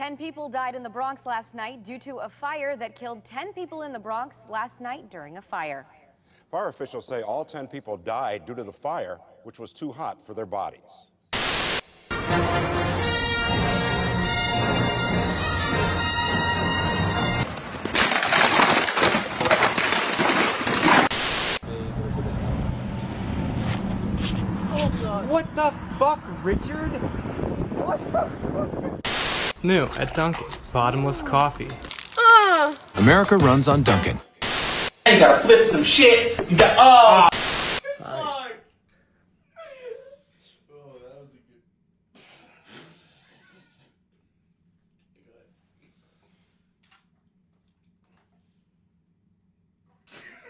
10 people died in the Bronx last night due to a fire that killed 10 people in the Bronx last night during a fire. Fire officials say all 10 people died due to the fire, which was too hot for their bodies. What the fuck, Richard? New at Dunkin', bottomless coffee. America runs on Dunkin'. You gotta flip some shit. You got Fuck. Oh, that was a good.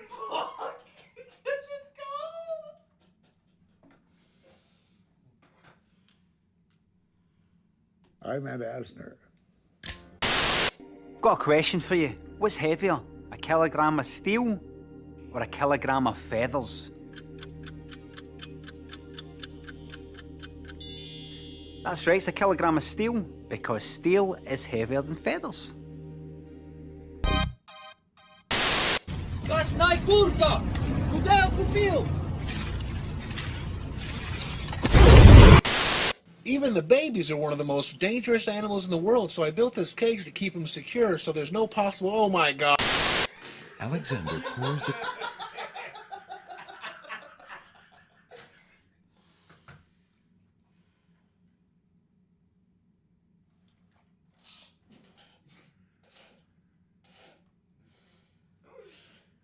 Fuck. That shit's cold. I'm Ed Asner. Got a question for you. What's heavier, a kilogram of steel or a kilogram of feathers? That's right, it's a kilogram of steel, because steel is heavier than feathers. Even the babies are one of the most dangerous animals in the world, so I built this cage to keep them secure so there's no possible... Oh my god. Alexander pours the...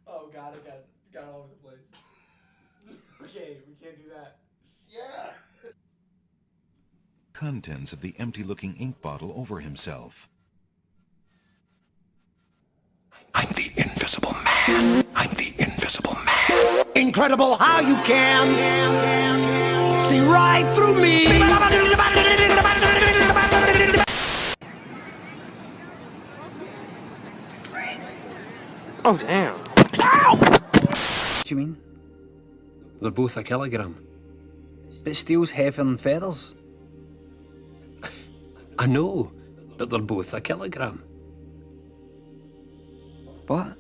Oh god, I got all over the place. Okay, we can't do that. Yeah. contents of the empty-looking ink bottle over himself. I'm the Invisible Man. I'm the Invisible Man. Incredible how you can see right through me. Oh, damn. Ow! What do you mean? They're both a kilogram. But steel's heavier than feathers. I know, but they're both a kilogram. What?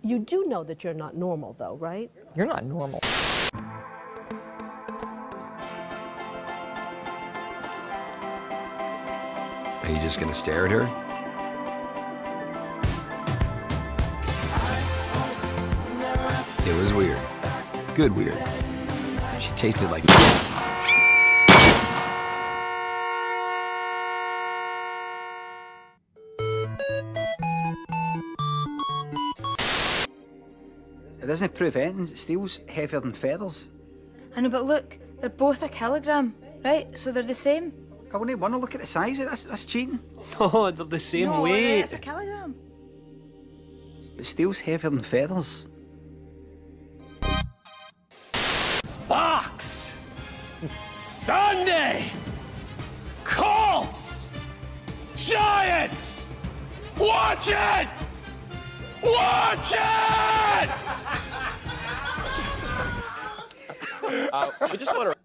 You do know that you're not normal, though, right? You're not normal. Are you just gonna stare at her? It was weird. Good weird. She tasted like... It doesn't prove anything. Steel's heavier than feathers. I know, but look, they're both a kilogram, right? So they're the same. I wouldn't want to look at the size of it. That's cheating. Oh, they're the same No, weight. it's a kilogram. But steel's heavier than feathers. Fox! Sunday! Colts! Giants! Watch it! Watch it! We just want to.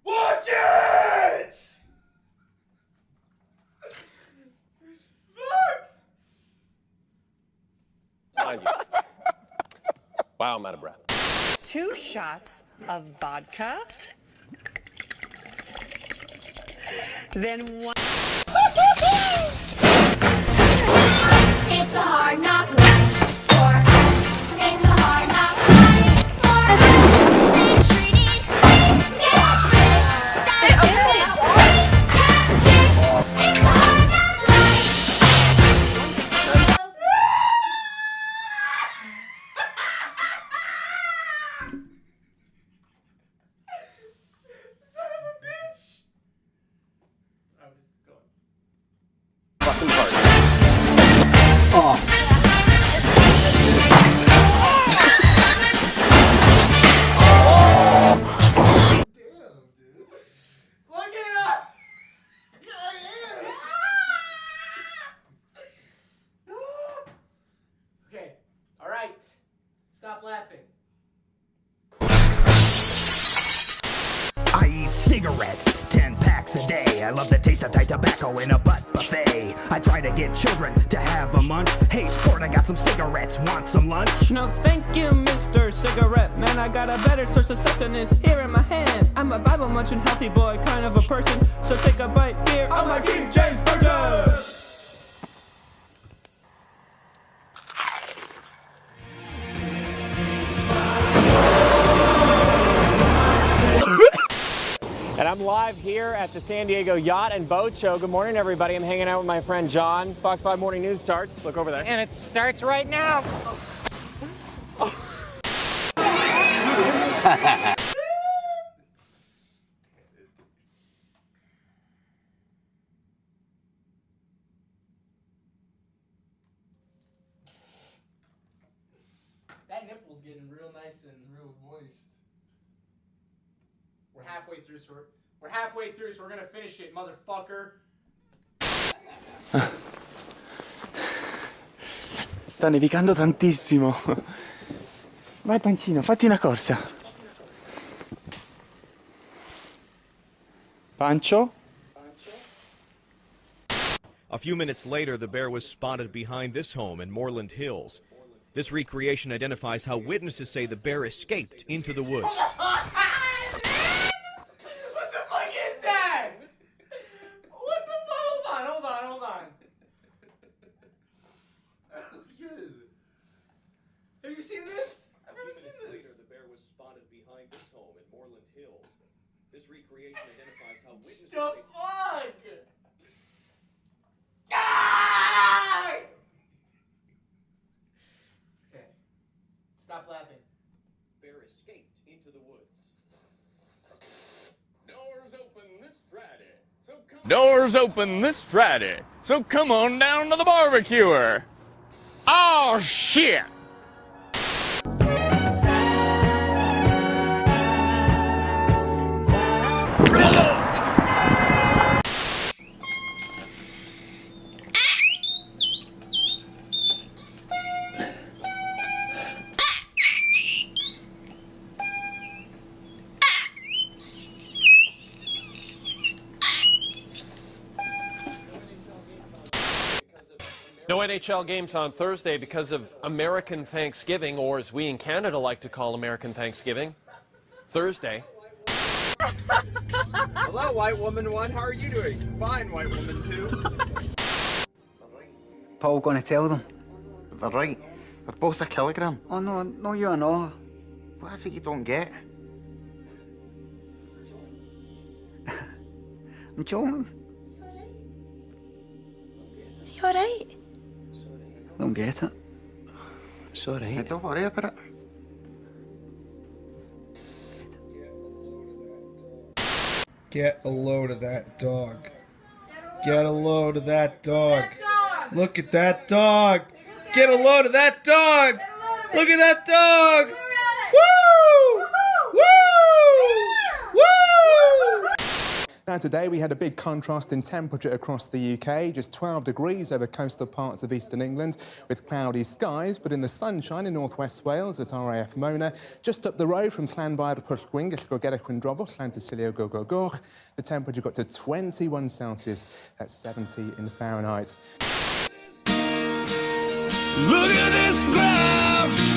Watch it! Mind you. Wow, I'm out of breath. 2 shots of vodka. Then 1. It's a hard knock life for us. It's a hard knock life for us. Stay treated, get tricked, get kicked. It's a hard knock life. Son of a bitch! I was going. Fucking party. Look it up! Okay, alright. Stop laughing. I eat cigarettes, 10 packs a day. I love the taste of Thai tobacco in a butt buffet. I try to get children to have a munch. Hey, sport, I got some cigarettes. Want some lunch? No, thank you, Mr. Cigarette Man. I got a better source of sustenance here in my hand. I'm a Bible munching healthy boy, kind of a person. So take a bite here on my King James Version. And I'm live here at the San Diego Yacht and Boat Show. Good morning, everybody. I'm hanging out with my friend John. Fox 5 Morning News starts. Look over there. And it starts right now. That nipple's getting real nice and real moist. We're halfway through, so we're gonna finish it, motherfucker. Sta nevicando tantissimo. Vai Pancino, fatti una corsa. Pancho? A few minutes later, the bear was spotted behind this home in Moreland Hills. This recreation identifies how witnesses say the bear escaped into the woods. What the fuck is that? What the fuck? Hold on. That was good. Have you seen this? I've never seen this. Later, the bear was spotted behind this home in Moreland Hills. This recreation identifies how witnesses The say... fuck? Ah! Okay. Stop laughing. Bear escaped into the woods. Doors open this Friday, so come on down to the barbecuer. Oh, shit! No NHL games on Thursday because of American Thanksgiving, or as we in Canada like to call American Thanksgiving, Thursday. Hello, white woman one. How are you doing? Fine, white woman two. Paul gonna tell them? They're right. They're both a kilogram. Oh no, you are not. What is it you don't get? I'm joking. You alright? I don't get it. Sorry. Hey, don't worry about it. Get a load of that dog. Get a load of that dog. Look at that dog. Get a load of that dog! Look at that dog! Woo! Woo! Woo! Now today we had a big contrast in temperature across the UK, just 12 degrees over coastal parts of eastern England with cloudy skies, but in the sunshine in northwest Wales at RAF Mona, just up the road from Llanfair Pwllgwyn, Gellgogera Chwindrobwll, Llantysilio Gogogoch, the temperature got to 21 Celsius, that's 70 in Fahrenheit. Look at this graph.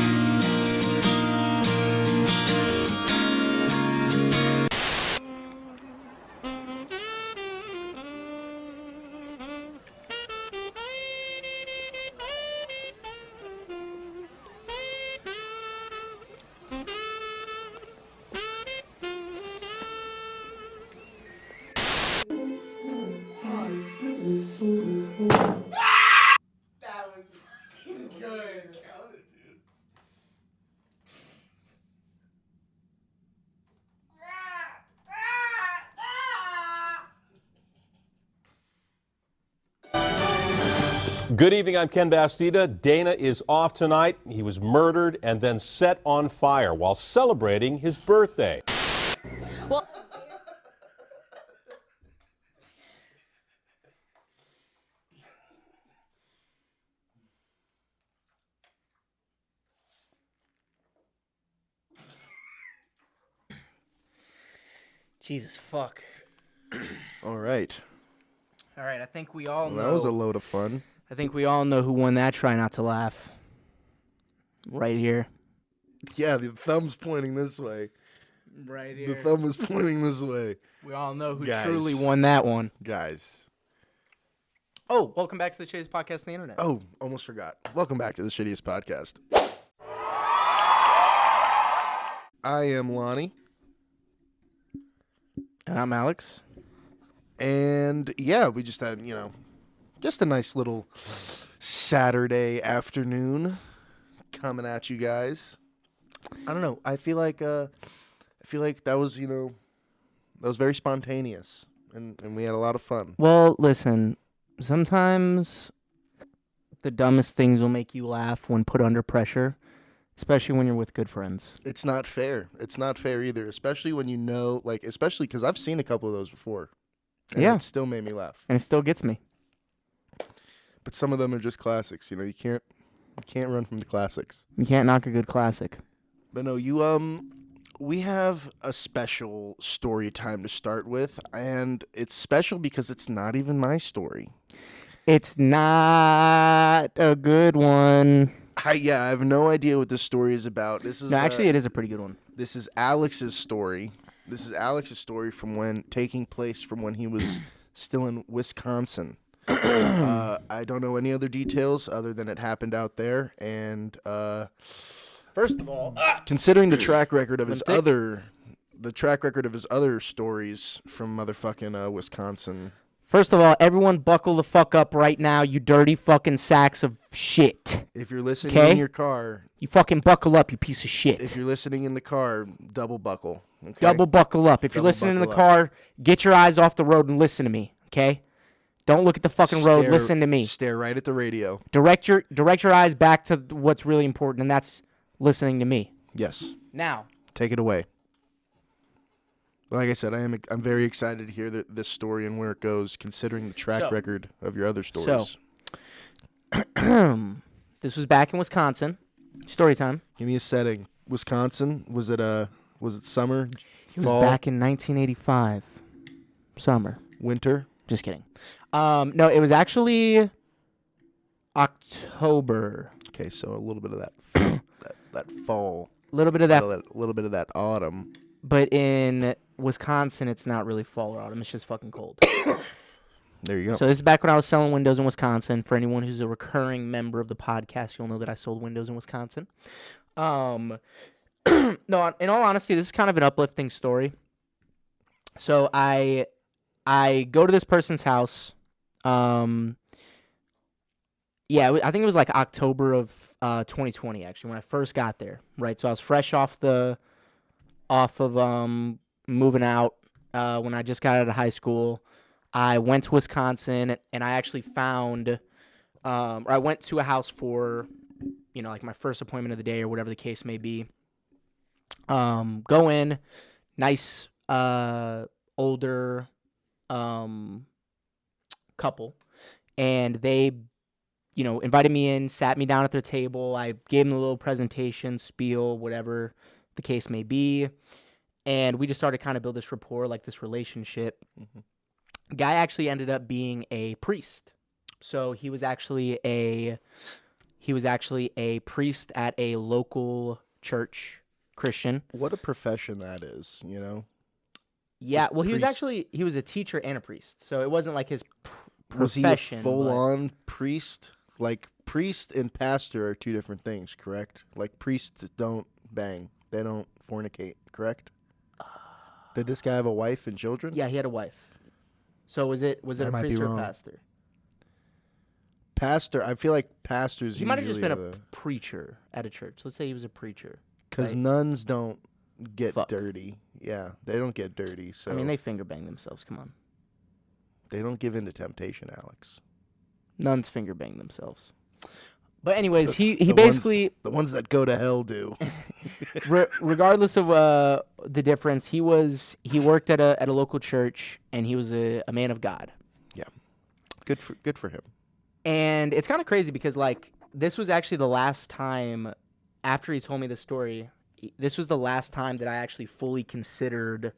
That was fucking good. Count it, dude. Good evening, I'm Ken Bastida. Dana is off tonight. He was murdered and then set on fire while celebrating his birthday. Well, Jesus fuck. All right. All right, I think we all know. That was a load of fun. I think we all know who won that Try Not to Laugh. Right here. Yeah, the thumb's pointing this way. Right here. The thumb was pointing this way. We all know who Guys. truly won that one. Guys. Oh, welcome back to the Shittiest Podcast on the internet. Oh, almost forgot. Welcome back to the Shittiest Podcast. I am Lonnie. And I'm Alex. And yeah, we just had, just a nice little Saturday afternoon coming at you guys. I don't know. I feel like that was, that was very spontaneous and we had a lot of fun. Well, listen, sometimes the dumbest things will make you laugh when put under pressure, especially when you're with good friends. It's not fair. It's not fair either, especially when especially because I've seen a couple of those before. And Yeah. it still made me laugh. And it still gets me. But some of them are just classics. You can't run from the classics. You can't knock a good classic. But no, we have a special story time to start with, and it's special because it's not even my story. It's not a good one. I have no idea what this story is about. This is Actually, it is a pretty good one. This is Alex's story. This is Alex's story taking place from when he was still in Wisconsin. I don't know any other details other than it happened out there. And first of all, considering the track record of his other stories from motherfucking Wisconsin. First of all, everyone buckle the fuck up right now, you dirty fucking sacks of shit. If you're listening in your car, you fucking buckle up, you piece of shit. If you're listening in the car, double buckle. Okay? Double buckle up. If you're listening in the car, get your eyes off the road and listen to me, okay? Don't look at the fucking road, listen to me. Stare right at the radio. Direct your eyes back to what's really important, and that's listening to me. Yes. Now. Take it away. Like I said, I'm very excited to hear this story and where it goes, considering the track record of your other stories. This was back in Wisconsin. Story time. Give me a setting. Wisconsin. Was it summer? It was fall? back in 1985. Summer. Winter? Just kidding. No, it was actually October. Okay, so a little bit of that that fall. A little bit of that. A little bit of that autumn. But in Wisconsin, it's not really fall or autumn. It's just fucking cold. There you go. So this is back when I was selling windows in Wisconsin. For anyone who's a recurring member of the podcast, you'll know that I sold windows in Wisconsin. No, in all honesty, this is kind of an uplifting story. So I go to this person's house. I think it was like October of 2020, actually, when I first got there. Right, so I was fresh off of moving out when I just got out of high school. I went to Wisconsin, and I actually found or I went to a house for, like my first appointment of the day or whatever the case may be. Go in, nice, older, couple, and they, invited me in, sat me down at their table. I gave them a little presentation, spiel, whatever the case may be, and we just started kind of build this rapport, like this relationship. Guy actually ended up being a priest. So he was actually a priest at a local church, Christian. What a profession that is, Yeah, Just well, he priest. was a teacher and a priest. So it wasn't like his Was he a profession. full-on priest? Like, priest and pastor are two different things, correct? Like, priests don't bang. They don't fornicate, correct? Did this guy have a wife and children? Yeah, he had a wife. So was it I a might be priest or a wrong. pastor? Pastor, I feel like pastors He might have just usually been a preacher at a church. Let's say he was a preacher. because right? nuns don't get Fuck. dirty. Yeah, they don't get dirty. So I mean, they finger bang themselves. Come on. they don't give in to temptation, Alex. Nuns finger bang themselves. But anyways, he The basically, the ones that go to hell do. regardless of the difference, he worked at a local church, and he was a man of God. Yeah, good for him. And it's kind of crazy because, like, this was actually the last time, after he told me the story, this was the last time that I actually fully considered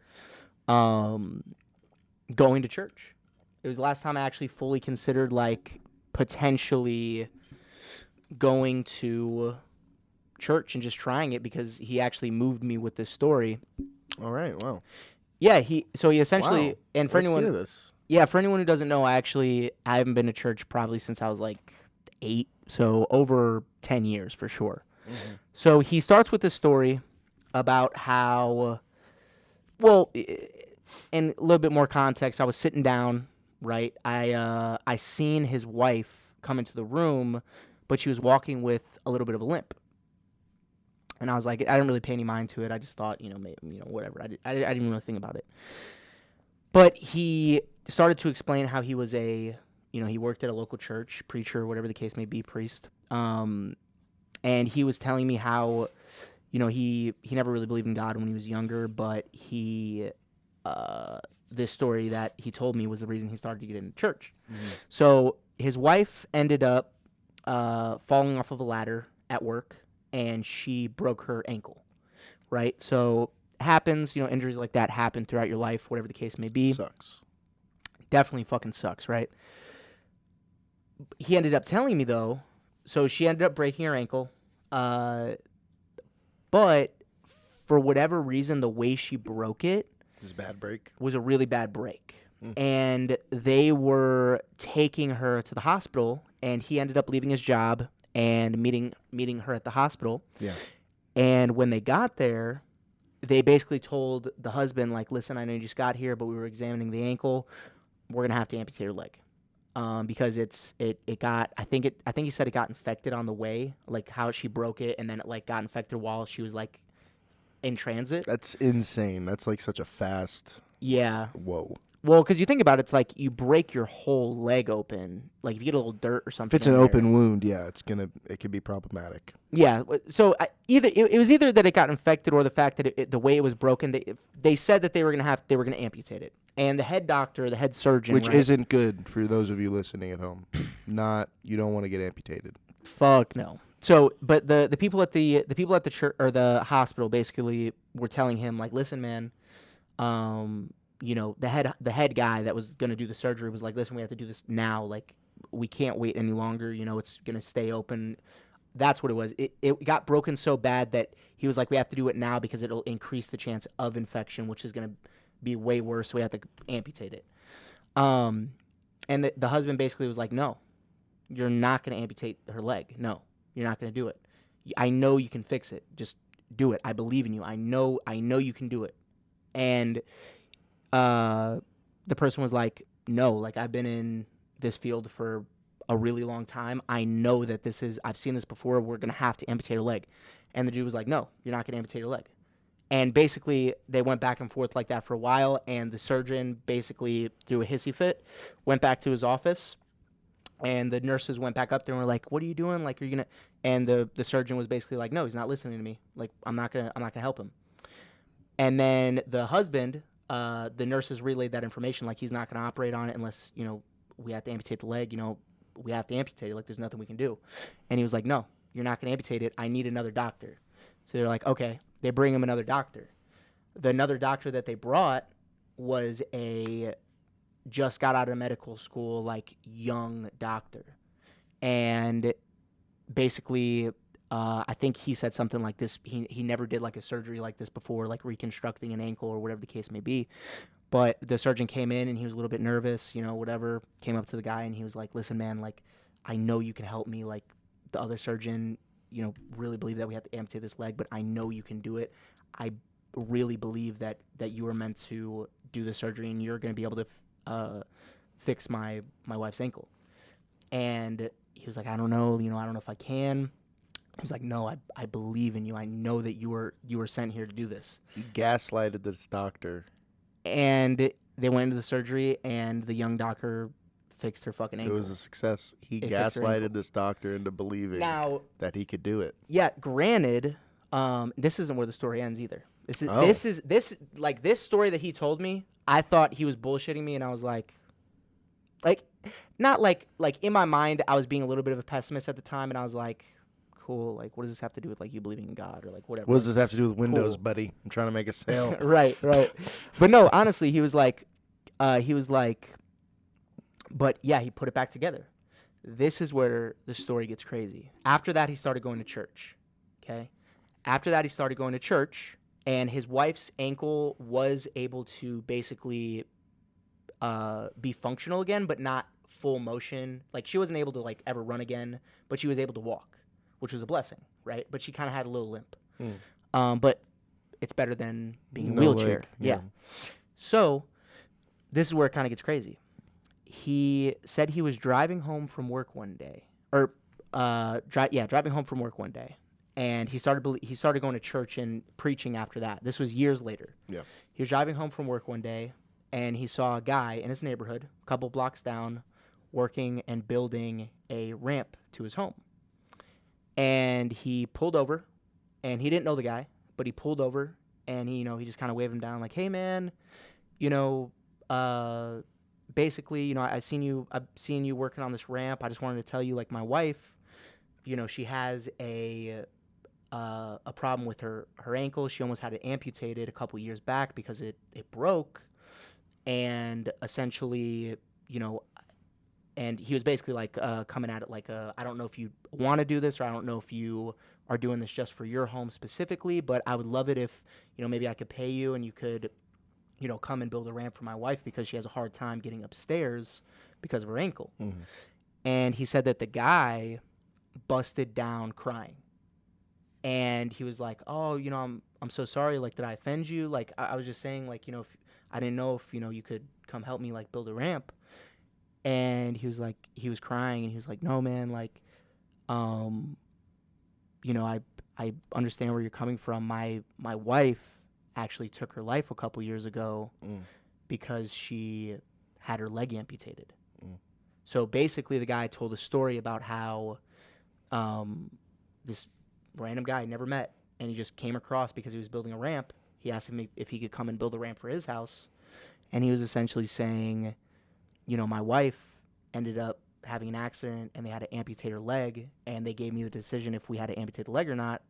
going to church. It was the last time I actually fully considered, like, potentially going to church and just trying it, because he actually moved me with this story. All right, wow. Yeah, he essentially, Wow. and for Let's anyone, hear this. yeah, for anyone who doesn't know, I haven't been to church probably since I was like 8, so over 10 years for sure. So he starts with this story about how, well, in a little bit more context, I was sitting down, right? I seen his wife come into the room, but she was walking with a little bit of a limp. And I was like, I didn't really pay any mind to it. I just thought, maybe, whatever. I didn't really think about it. But he started to explain how he was he worked at a local church, preacher, whatever the case may be, priest. And he was telling me how, he never really believed in God when he was younger, but this story that he told me was the reason he started to get into church. So his wife ended up falling off of a ladder at work, and she broke her ankle, right? So happens, injuries like that happen throughout your life, whatever the case may be. Sucks. Definitely fucking sucks, right? He ended up telling me, though, so she ended up breaking her ankle, but for whatever reason, the way she broke it This is a bad break. was a really bad break. And they were taking her to the hospital, and he ended up leaving his job and meeting her at the hospital. Yeah. And when they got there, they basically told the husband, like, listen, I know you just got here, but we were examining the ankle. We're gonna have to amputate her leg. Because it got, I think he said it got infected on the way, like how she broke it, and then it like got infected while she was like in transit. That's insane. That's like such a fast. Yeah. Whoa. Well, because you think about it, it's like you break your whole leg open. Like if you get a little dirt or something. If it's an in there. open wound, yeah, it could be problematic. Yeah. So it was either that it got infected or the fact that the way it was broken. They said that they were gonna amputate it, and the head doctor, the head surgeon, Which right? isn't good for those of you listening at home. You don't want to get amputated. Fuck no. So, but the people at the church or the hospital basically were telling him, like, listen, man, the head guy that was gonna do the surgery was like, listen, we have to do this now. Like, we can't wait any longer. It's gonna stay open. That's what it was. It got broken so bad that he was like, we have to do it now because it'll increase the chance of infection, which is gonna be way worse. So we have to amputate it. And the husband basically was like, no, you're not gonna amputate her leg. No, you're not gonna do it. I know you can fix it. Just do it. I believe in you. I know you can do it. And the person was like, no, like, I've been in this field for a really long time. I know that I've seen this before. We're going to have to amputate her leg. And the dude was like, no, you're not going to amputate her leg. And basically they went back and forth like that for a while. And the surgeon basically threw a hissy fit, went back to his office. And the nurses went back up there and were like, "What are you doing? Like, are you gonna?" And the surgeon was basically like, "No, he's not listening to me. Like, I'm not gonna help him." And then the husband, the nurses relayed that information, like he's not gonna operate on it unless we have to amputate the leg. We have to amputate it. Like, there's nothing we can do. And he was like, "No, you're not gonna amputate it. I need another doctor." So they're like, "Okay." They bring him another doctor. Another doctor that they brought was a just got out of medical school, like young doctor. And basically, I think he said something like this. He never did like a surgery like this before, like reconstructing an ankle or whatever the case may be. But the surgeon came in and he was a little bit nervous, whatever, came up to the guy and he was like, "Listen, man, like, I know you can help me. Like, the other surgeon, really believe that we have to amputate this leg, but I know you can do it. I really believe that you were meant to do the surgery and you're going to be able to fix my wife's ankle." And he was like, "I don't know, I don't know if I can." He was like, "No, I believe in you. I know that you were sent here to do this." He gaslighted this doctor. And they went into the surgery and the young doctor fixed her fucking ankle. It was a success. He It fixed her ankle. gaslighted this doctor into believing that he could do it. Yeah, granted, this isn't where the story ends either. This story that he told me, I thought he was bullshitting me, and I was like not like in my mind, I was being a little bit of a pessimist at the time, and I was like, cool, like, what does this have to do with like you believing in God or like whatever? What does this have to do with Windows, Cool. buddy? I'm trying to make a sale. Right. But no, honestly, he was like, but yeah, he put it back together. This is where the story gets crazy. After that, he started going to church. Okay. After that, he started going to church, and his wife's ankle was able to basically be functional again, but not full motion. Like, she wasn't able to like ever run again, but she was able to walk, which was a blessing, right? But she kind of had a little limp. But it's better than being in a wheelchair. leg, Yeah. So this is where it kind of gets crazy. He said he was driving home from work one day, driving home from work one day, and he started going to church and preaching after that. This was years later. Yeah. He was driving home from work one day, and he saw a guy in his neighborhood, a couple blocks down, working and building a ramp to his home. And he pulled over, and he didn't know the guy, but he pulled over, and he just kind of waved him down, like, "Hey, man, basically, I've seen you working on this ramp. I just wanted to tell you, like, my wife, she has a problem with her ankle. She almost had to amputate it a couple years back because it broke, and essentially, and he was basically like coming at it like, I don't know if you want to do this, or I don't know if you are doing this just for your home specifically, but I would love it if, maybe I could pay you and you could, come and build a ramp for my wife because she has a hard time getting upstairs because of her ankle." Mm-hmm. And he said that the guy busted down crying. And he was like, "Oh, I'm so sorry. Like, did I offend you? Like, I was just saying, like, if I didn't know if, you could come help me, like, build a ramp." And he was like, he was crying, and he was like, "No, man, like, I understand where you're coming from. My wife actually took her life a couple years ago because she had her leg amputated." So basically, the guy told a story about how this random guy I never met, and he just came across because he was building a ramp. He asked him if he could come and build a ramp for his house, and he was essentially saying, my wife ended up having an accident and they had to amputate her leg, and they gave me the decision if we had to amputate the leg or not,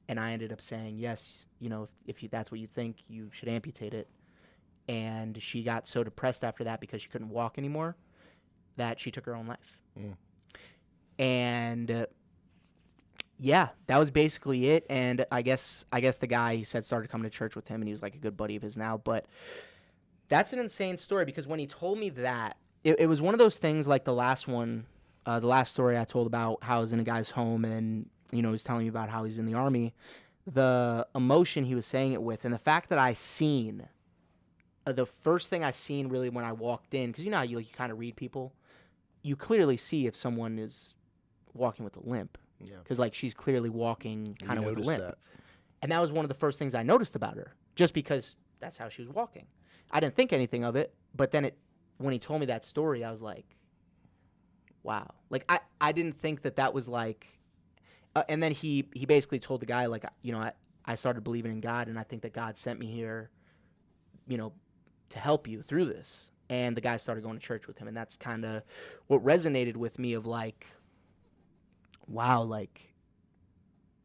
and I ended up saying yes, if that's what you think, you should amputate it. And she got so depressed after that because she couldn't walk anymore that she took her own life. And yeah, that was basically it. And I guess the guy, he said, started coming to church with him, and he was like a good buddy of his now. But that's an insane story, because when he told me that, it was one of those things like the last one, the last story I told about how I was in a guy's home and, he was telling me about how he's in the Army. The emotion he was saying it with, and the fact that I seen, the first thing I seen really when I walked in, because how you kind of read people, you clearly see if someone is walking with a limp. Yeah. Because, like, she's clearly walking kind of with a limp. That. And that was one of the first things I noticed about her, just because that's how she was walking. I didn't think anything of it, but then when he told me that story, I was like, wow. Like I didn't think that was like, and then he basically told the guy like, you know, I started believing in God, and I think that God sent me here, you know, to help you through this. And the guy started going to church with him, and that's kind of what resonated with me of like, wow, like,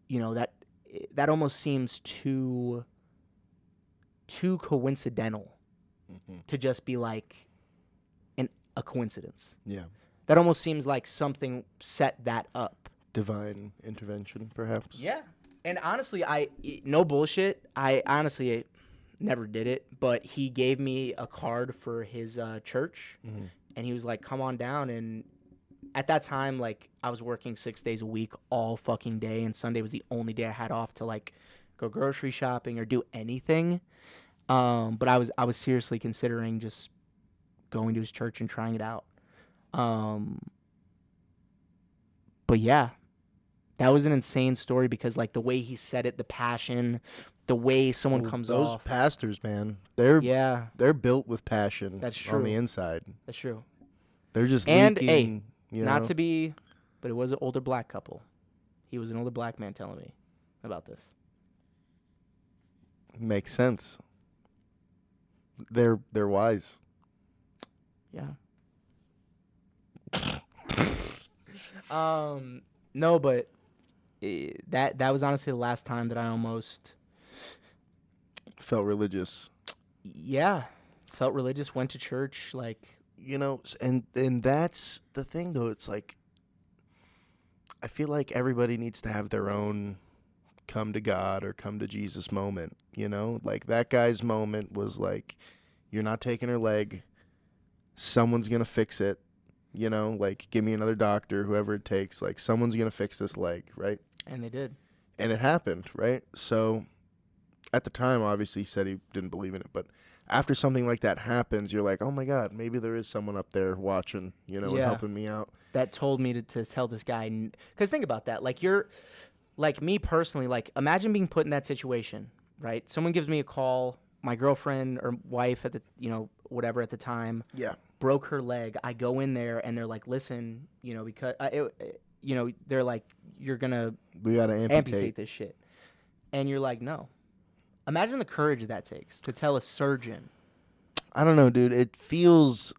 you know, that almost seems too coincidental to just be like a coincidence. Yeah. That almost seems like something set that up. Divine intervention, perhaps. Yeah. And honestly, no bullshit, I honestly never did it, but he gave me a card for his church, and he was like, come on down. And at that time, like, I was working 6 days a week all fucking day, and Sunday was the only day I had off to like go grocery shopping or do anything. But I was seriously considering just going to his church and trying it out. But yeah, that was an insane story because like the way he said it, the passion, the way someone comes those off. pastors, man, they're built with passion. That's true. On the inside. That's true. They're just and leaking, hey, you not know? to be, but it was an older black couple. He was an older black man telling me about this. Makes sense. They're wise. Yeah. No, but that was honestly the last time that I almost felt religious. Yeah, felt religious. Went to church, like, you know, and that's the thing though. It's like I feel like everybody needs to have their own come to God or come to Jesus moment. You know, like that guy's moment was like, you're not taking her leg. Someone's gonna fix it. You know, like, give me another doctor, whoever it takes. Like, someone's going to fix this leg, right? And they did. And it happened, right? So, at the time, obviously, he said he didn't believe in it. But after something like that happens, you're like, oh, my God, maybe there is someone up there watching, you know, and helping me out. That told me to tell this guy. Because think about that. Like, you're, like, me personally, like, imagine being put in that situation, right? Someone gives me a call, my girlfriend or wife at the, you know, whatever at the time. Yeah. Broke her leg. I go in there and they're like, listen, you know, because you know, they're like, we gotta amputate this shit, and you're like, no. Imagine the courage that takes to tell a surgeon. I don't know, dude. It feels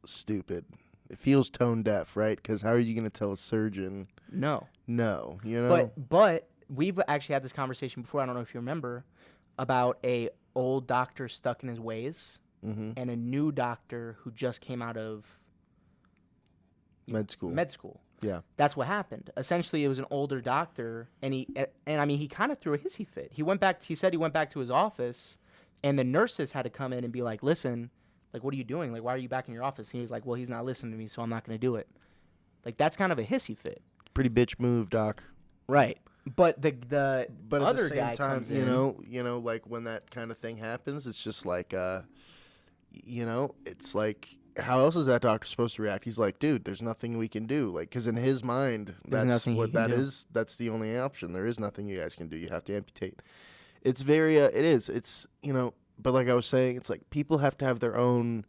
stupid. It feels tone deaf, right? Because how are you gonna tell a surgeon? No, you know. But we've actually had this conversation before. I don't know if you remember about a old doctor stuck in his ways. And a new doctor who just came out of med school. Yeah. That's what happened. Essentially, it was an older doctor, and I mean, he kind of threw a hissy fit. He said he went back to his office, and the nurses had to come in and be like, listen, like, what are you doing? Like, why are you back in your office? And he was like, well, he's not listening to me, so I'm not going to do it. Like, that's kind of a hissy fit. Pretty bitch move, doc. Right. But the but other at the same guy time, comes you in. know, like when that kind of thing happens, it's just like, you know, it's like, how else is that doctor supposed to react? He's like, dude, there's nothing we can do. Like, because in his mind, that's what that is. That's the only option. There is nothing you guys can do. You have to amputate. It's very, it's, you know, but like I was saying, it's like people have to have their own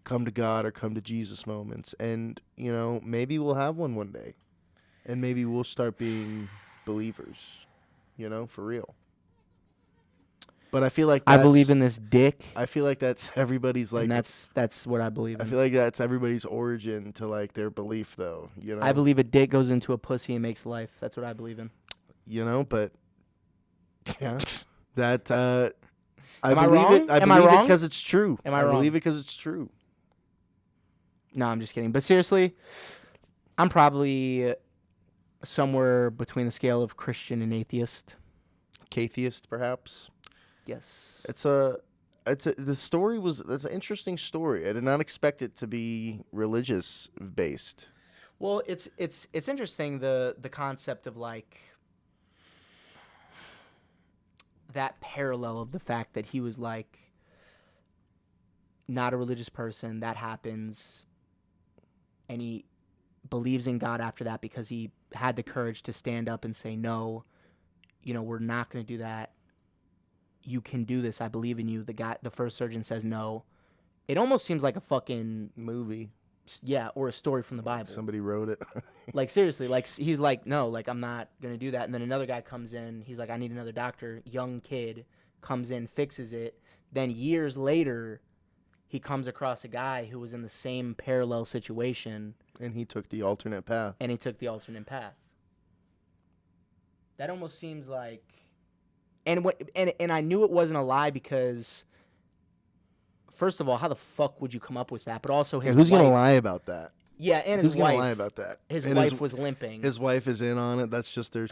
come to God or come to Jesus moments. And, you know, maybe we'll have one day. And maybe we'll start being believers, you know, for real. But I feel like I believe in this dick. I feel like that's everybody's like. And that's what I believe in. I feel like that's everybody's origin to like their belief, though. You know. I believe a dick goes into a pussy and makes life. That's what I believe in. You know, but yeah, that I Am I believe wrong? it. I Am I believe it wrong? because it's true. Am I I wrong? believe it because it's true. No, I'm just kidding. But seriously, I'm probably somewhere between the scale of Christian and atheist. Catheist, perhaps. Yes. It's the story was, it's an interesting story. I did not expect it to be religious based. Well, it's interesting the concept of like that parallel of the fact that he was like not a religious person, that happens, and he believes in God after that because he had the courage to stand up and say, no, you know, we're not going to do that. You can do this. I believe in you. The first surgeon says no. It almost seems like a fucking movie. Yeah, or a story from the Bible. Somebody wrote it. Like, seriously, like, he's like, no, like, I'm not going to do that. And then another guy comes in. He's like, I need another doctor. Young kid comes in, fixes it. Then years later, he comes across a guy who was in the same parallel situation. And he took the alternate path. That almost seems like... And I knew it wasn't a lie because... First of all, how the fuck would you come up with that? But also his who's wife... gonna lie about that? Yeah, and who's his wife... gonna lie about that? His And wife was limping. His wife is in on it. That's just their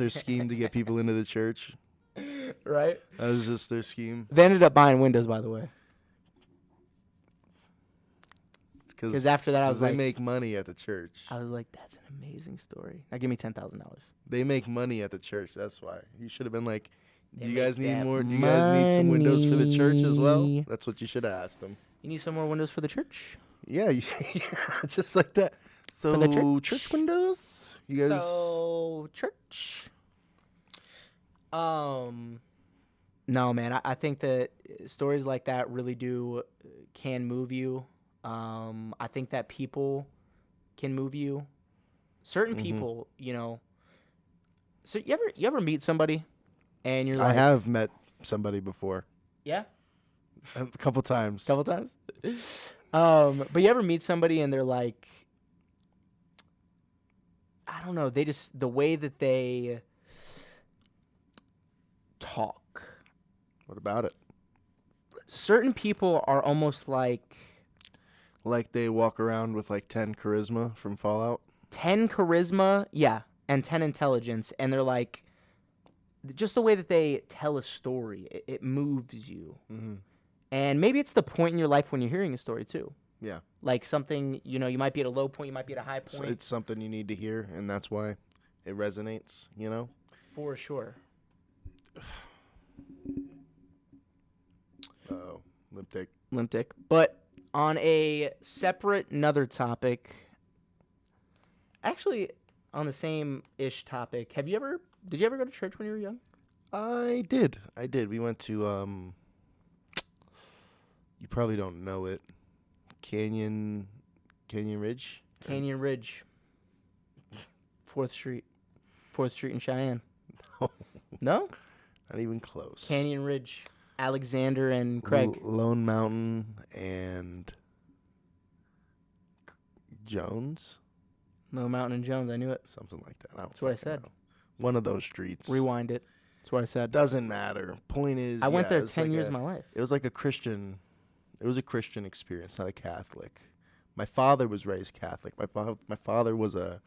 scheme to get people into the church. Right? That was just their scheme. They ended up buying windows, by the way. Because after that, I was like... They make money at the church. I was like, that's an amazing story. Now give me $10,000. They make money at the church. That's why. You should have been like, They do you guys make need that more? Do you guys need some windows for the church as well? money. That's what you should have asked them. You need some more windows for the church? Yeah, just like that. So, For the church windows? You guys... So, church. No, man. I think that stories like that really can move you. I think that people can move you. Certain people, you know. So you ever meet somebody, and you're like, I have met somebody before. Yeah. A couple times. But you ever meet somebody and they're like, I don't know, they just, the way that they talk. What about it? Certain people are almost like they walk around with like 10 charisma from Fallout. 10 charisma, yeah, and 10 intelligence, and they're like, just the way that they tell a story, it moves you. Mm-hmm. And maybe it's the point in your life when you're hearing a story too. Yeah. Like something, you know, you might be at a low point, you might be at a high point. So it's something you need to hear, and that's why it resonates, you know? For sure. Uh-oh. Limp dick. But on a separate, another topic, actually on the same-ish topic, did you ever go to church when you were young? I did. We went to, you probably don't know it, Canyon Ridge? Canyon Ridge. 4th Street in Cheyenne. No? Not even close. Canyon Ridge. Alexander and Craig. Lone Mountain and Jones? Lone Mountain and Jones, I knew it. Something like that. That's what I said. Know. One of those streets. Rewind it. That's what I said. Doesn't matter. Point is, I went there 10 like years of my life. It was like a Christian experience, not a Catholic. My father was raised Catholic. My father was an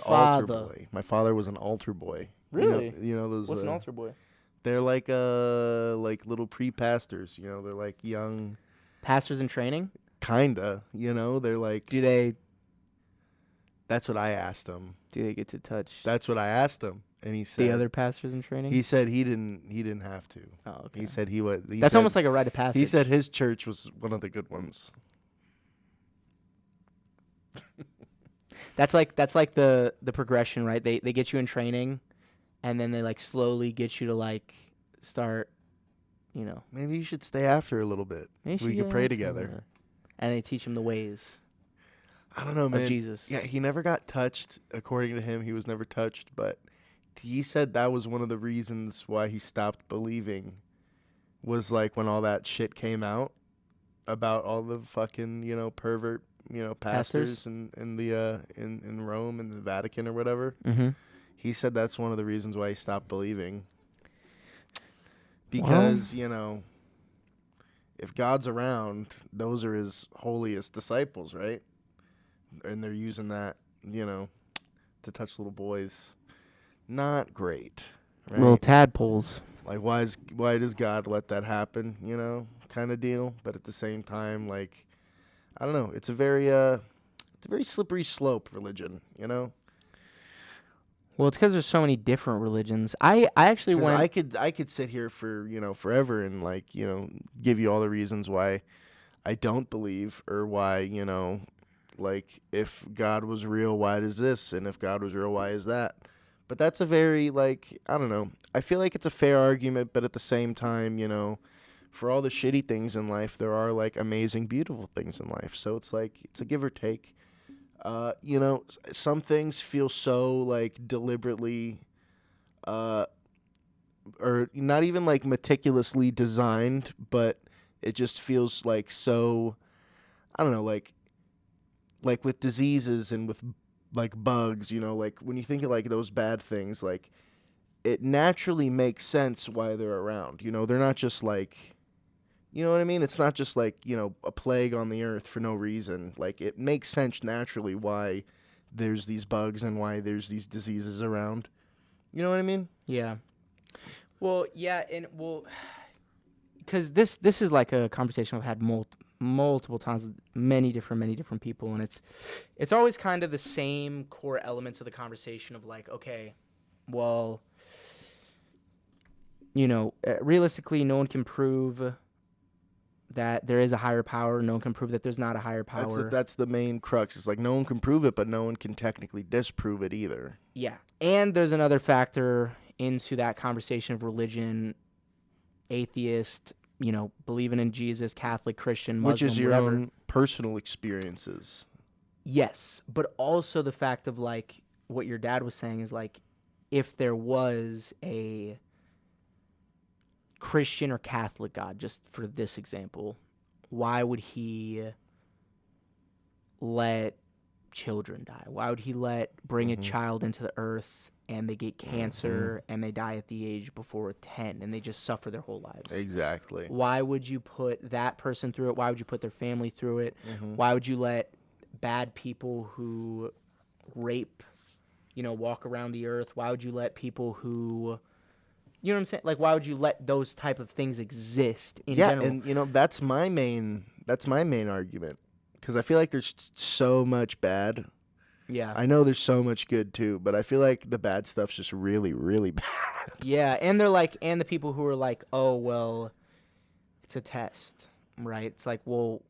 altar boy. My father was an altar boy. Really? You know those. What's an altar boy? They're like little pre-pastors. You know, they're like young pastors in training. Kinda. You know, they're like. Do they? That's what I asked him. Do they get to touch? That's what I asked him, and he said the other pastors in training. He said he didn't have to. Oh, okay. He said he was. That's almost like a rite of passage. He said his church was one of the good ones. That's like the progression, right? They get you in training, and then they like slowly get you to like start, you know. Maybe you should stay after a little bit. We could pray together. And they teach him the ways. I don't know, man. Of Jesus. Yeah, he never got touched. According to him, he was never touched. But he said that was one of the reasons why he stopped believing. Was like when all that shit came out about all the fucking pervert pastors in Rome and the Vatican or whatever. Mm-hmm. He said that's one of the reasons why he stopped believing. Because if God's around, those are his holiest disciples, right? And they're using that, to touch little boys. Not great, right? Little tadpoles. Like, why does God let that happen? Kind of deal. But at the same time, like, I don't know. It's a very slippery slope religion, Well, it's because there's so many different religions. I actually went. I could sit here for forever and like give you all the reasons why I don't believe, or why like if God was real, why does this, and if God was real, why is that? But that's a very I don't know. I feel like it's a fair argument, but at the same time, for all the shitty things in life, there are like amazing, beautiful things in life. So it's like it's a give or take. You know, some things feel so like deliberately, or not even like meticulously designed, but it just feels like so. I don't know, like with diseases and with like bugs. You know, like when you think of like those bad things, like it naturally makes sense why they're around. You know, they're not just like. You know what I mean? It's not just like, you know, a plague on the earth for no reason. Like, it makes sense naturally why there's these bugs and why there's these diseases around. You know what I mean? Yeah. Well, yeah, and well, because this is like a conversation I've had multiple times with many different people, and it's always kind of the same core elements of the conversation of like, okay, well, you know, realistically, no one can prove that there is a higher power. No one can prove that there's not a higher power. That's the main crux. It's like no one can prove it, but no one can technically disprove it either. Yeah. And there's another factor into that conversation of religion, atheist, you know, believing in Jesus, Catholic, Christian, Muslim, which is your whatever. own personal experiences. Yes. But also the fact of like what your dad was saying is like if there was a Christian or Catholic God, just for this example, why would he let children die? Why would he bring a child into the earth and they get cancer and they die at the age before 10 and they just suffer their whole lives? Exactly. Why would you put that person through it? Why would you put their family through it? Why would you let bad people who rape, you know, walk around the earth? Why would you let people who... You know what I'm saying? Like, why would you let those type of things exist in general? Yeah, and you know that's my main argument because I feel like there's so much bad. Yeah, I know there's so much good too, but I feel like the bad stuff's just really, really bad. Yeah, and they're like, and the people who are like, oh well, it's a test, right? It's like, well,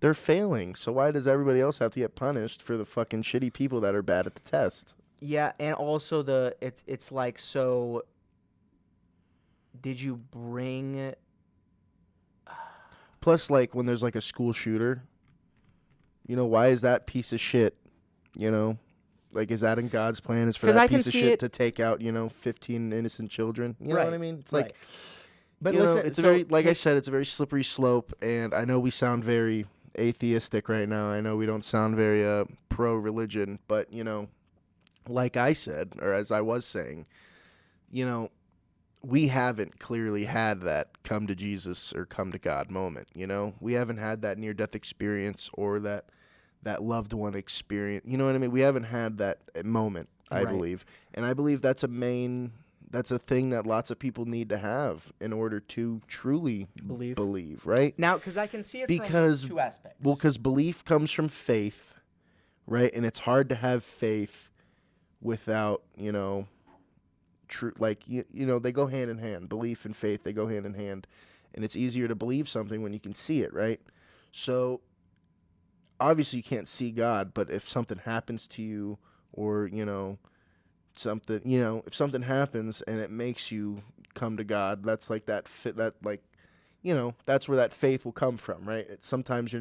they're failing, so why does everybody else have to get punished for the fucking shitty people that are bad at the test? Yeah, and also it's like, so did you bring... Plus, like, when there's, like, a school shooter, you know, why is that piece of shit, you know? Like, is that in God's plan? Is for that piece of shit to take out, you know, 15 innocent children? You know what I mean? It's like, but you listen, know, it's a very, like I said, it's a very slippery slope, and I know we sound very atheistic right now. I know we don't sound very pro-religion, but, you know, like I said, or as I was saying, you know, we haven't clearly had that come to Jesus or come to God moment, you know? We haven't had that near-death experience or that loved one experience. You know what I mean? We haven't had that moment, I believe. And I believe that's a thing that lots of people need to have in order to truly believe, right? Now, because I can see it from two aspects. Well, because belief comes from faith, right? And it's hard to have faith without, you know, true, like, you know, they go hand in hand. Belief and faith, they go hand in hand. And it's easier to believe something when you can see it, right? So, obviously you can't see God, but if something happens to you or, you know, something, you know, if something happens and it makes you come to God, that's like you know, that's where that faith will come from, right? Sometimes you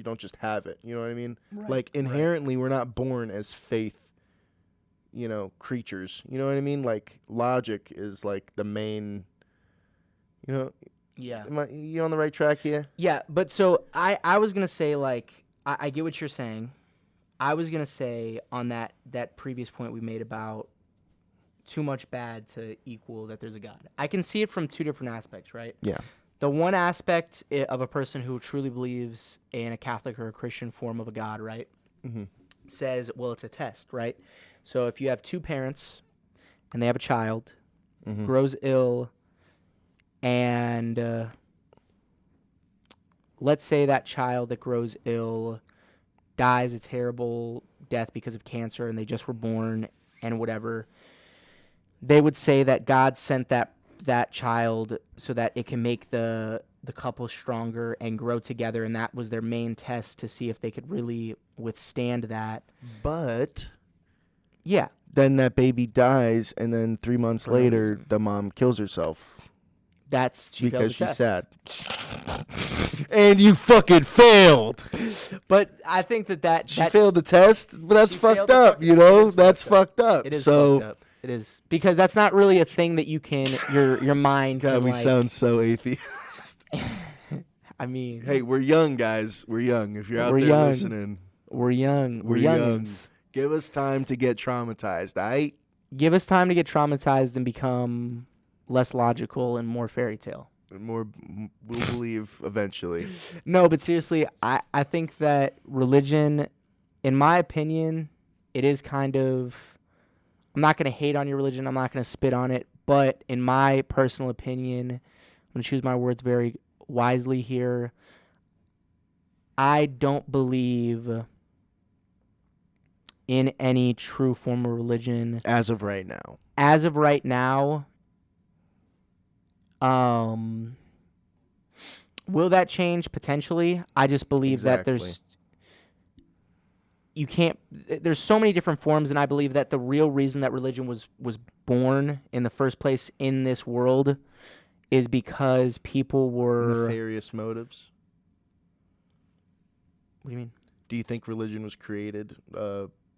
don't just have it. You know what I mean? Right, like, inherently, we're not born as faith, you know, creatures. You know what I mean? Like, logic is like the main, you know. Yeah. You on the right track here? Yeah, but so I was going to say, like, I get what you're saying. I was going to say on that previous point we made about too much bad to equal that there's a God. I can see it from two different aspects, right? Yeah. The one aspect of a person who truly believes in a Catholic or a Christian form of a God, right, says, well, it's a test, right? So if you have two parents and they have a child, grows ill, and let's say that child that grows ill dies a terrible death because of cancer and they just were born and whatever, they would say that God sent that child so that it can make the couple stronger and grow together, and that was their main test to see if they could really withstand that. But yeah, then that baby dies, and then 3 months later, the mom kills herself. She failed because the she's test. sad. And you fucking failed. But I think that She failed the test, but that's She failed fucked the up, fucking- you know? it is That's fucked fucked up. It is so, fucked up. It is because that's not really a thing that you can your mind God, can we like. sound so atheist. I mean, Hey, we're young, guys. We're young. If you're out We're there young. listening, we're young. We're young. youngins. Give us time to get traumatized, all right? Give us time to get traumatized and become less logical and more fairy tale. We'll believe eventually. No, but seriously, I think that religion, in my opinion, it is kind of. I'm not going to hate on your religion. I'm not going to spit on it. But in my personal opinion, I'm going to choose my words very wisely here. I don't believe in any true form of religion. As of right now. As of right now, will that change? Potentially. I just believe that there's there's so many different forms, and I believe that the real reason that religion was born in the first place in this world is because people were Nefarious motives. What do you mean? Do you think religion was created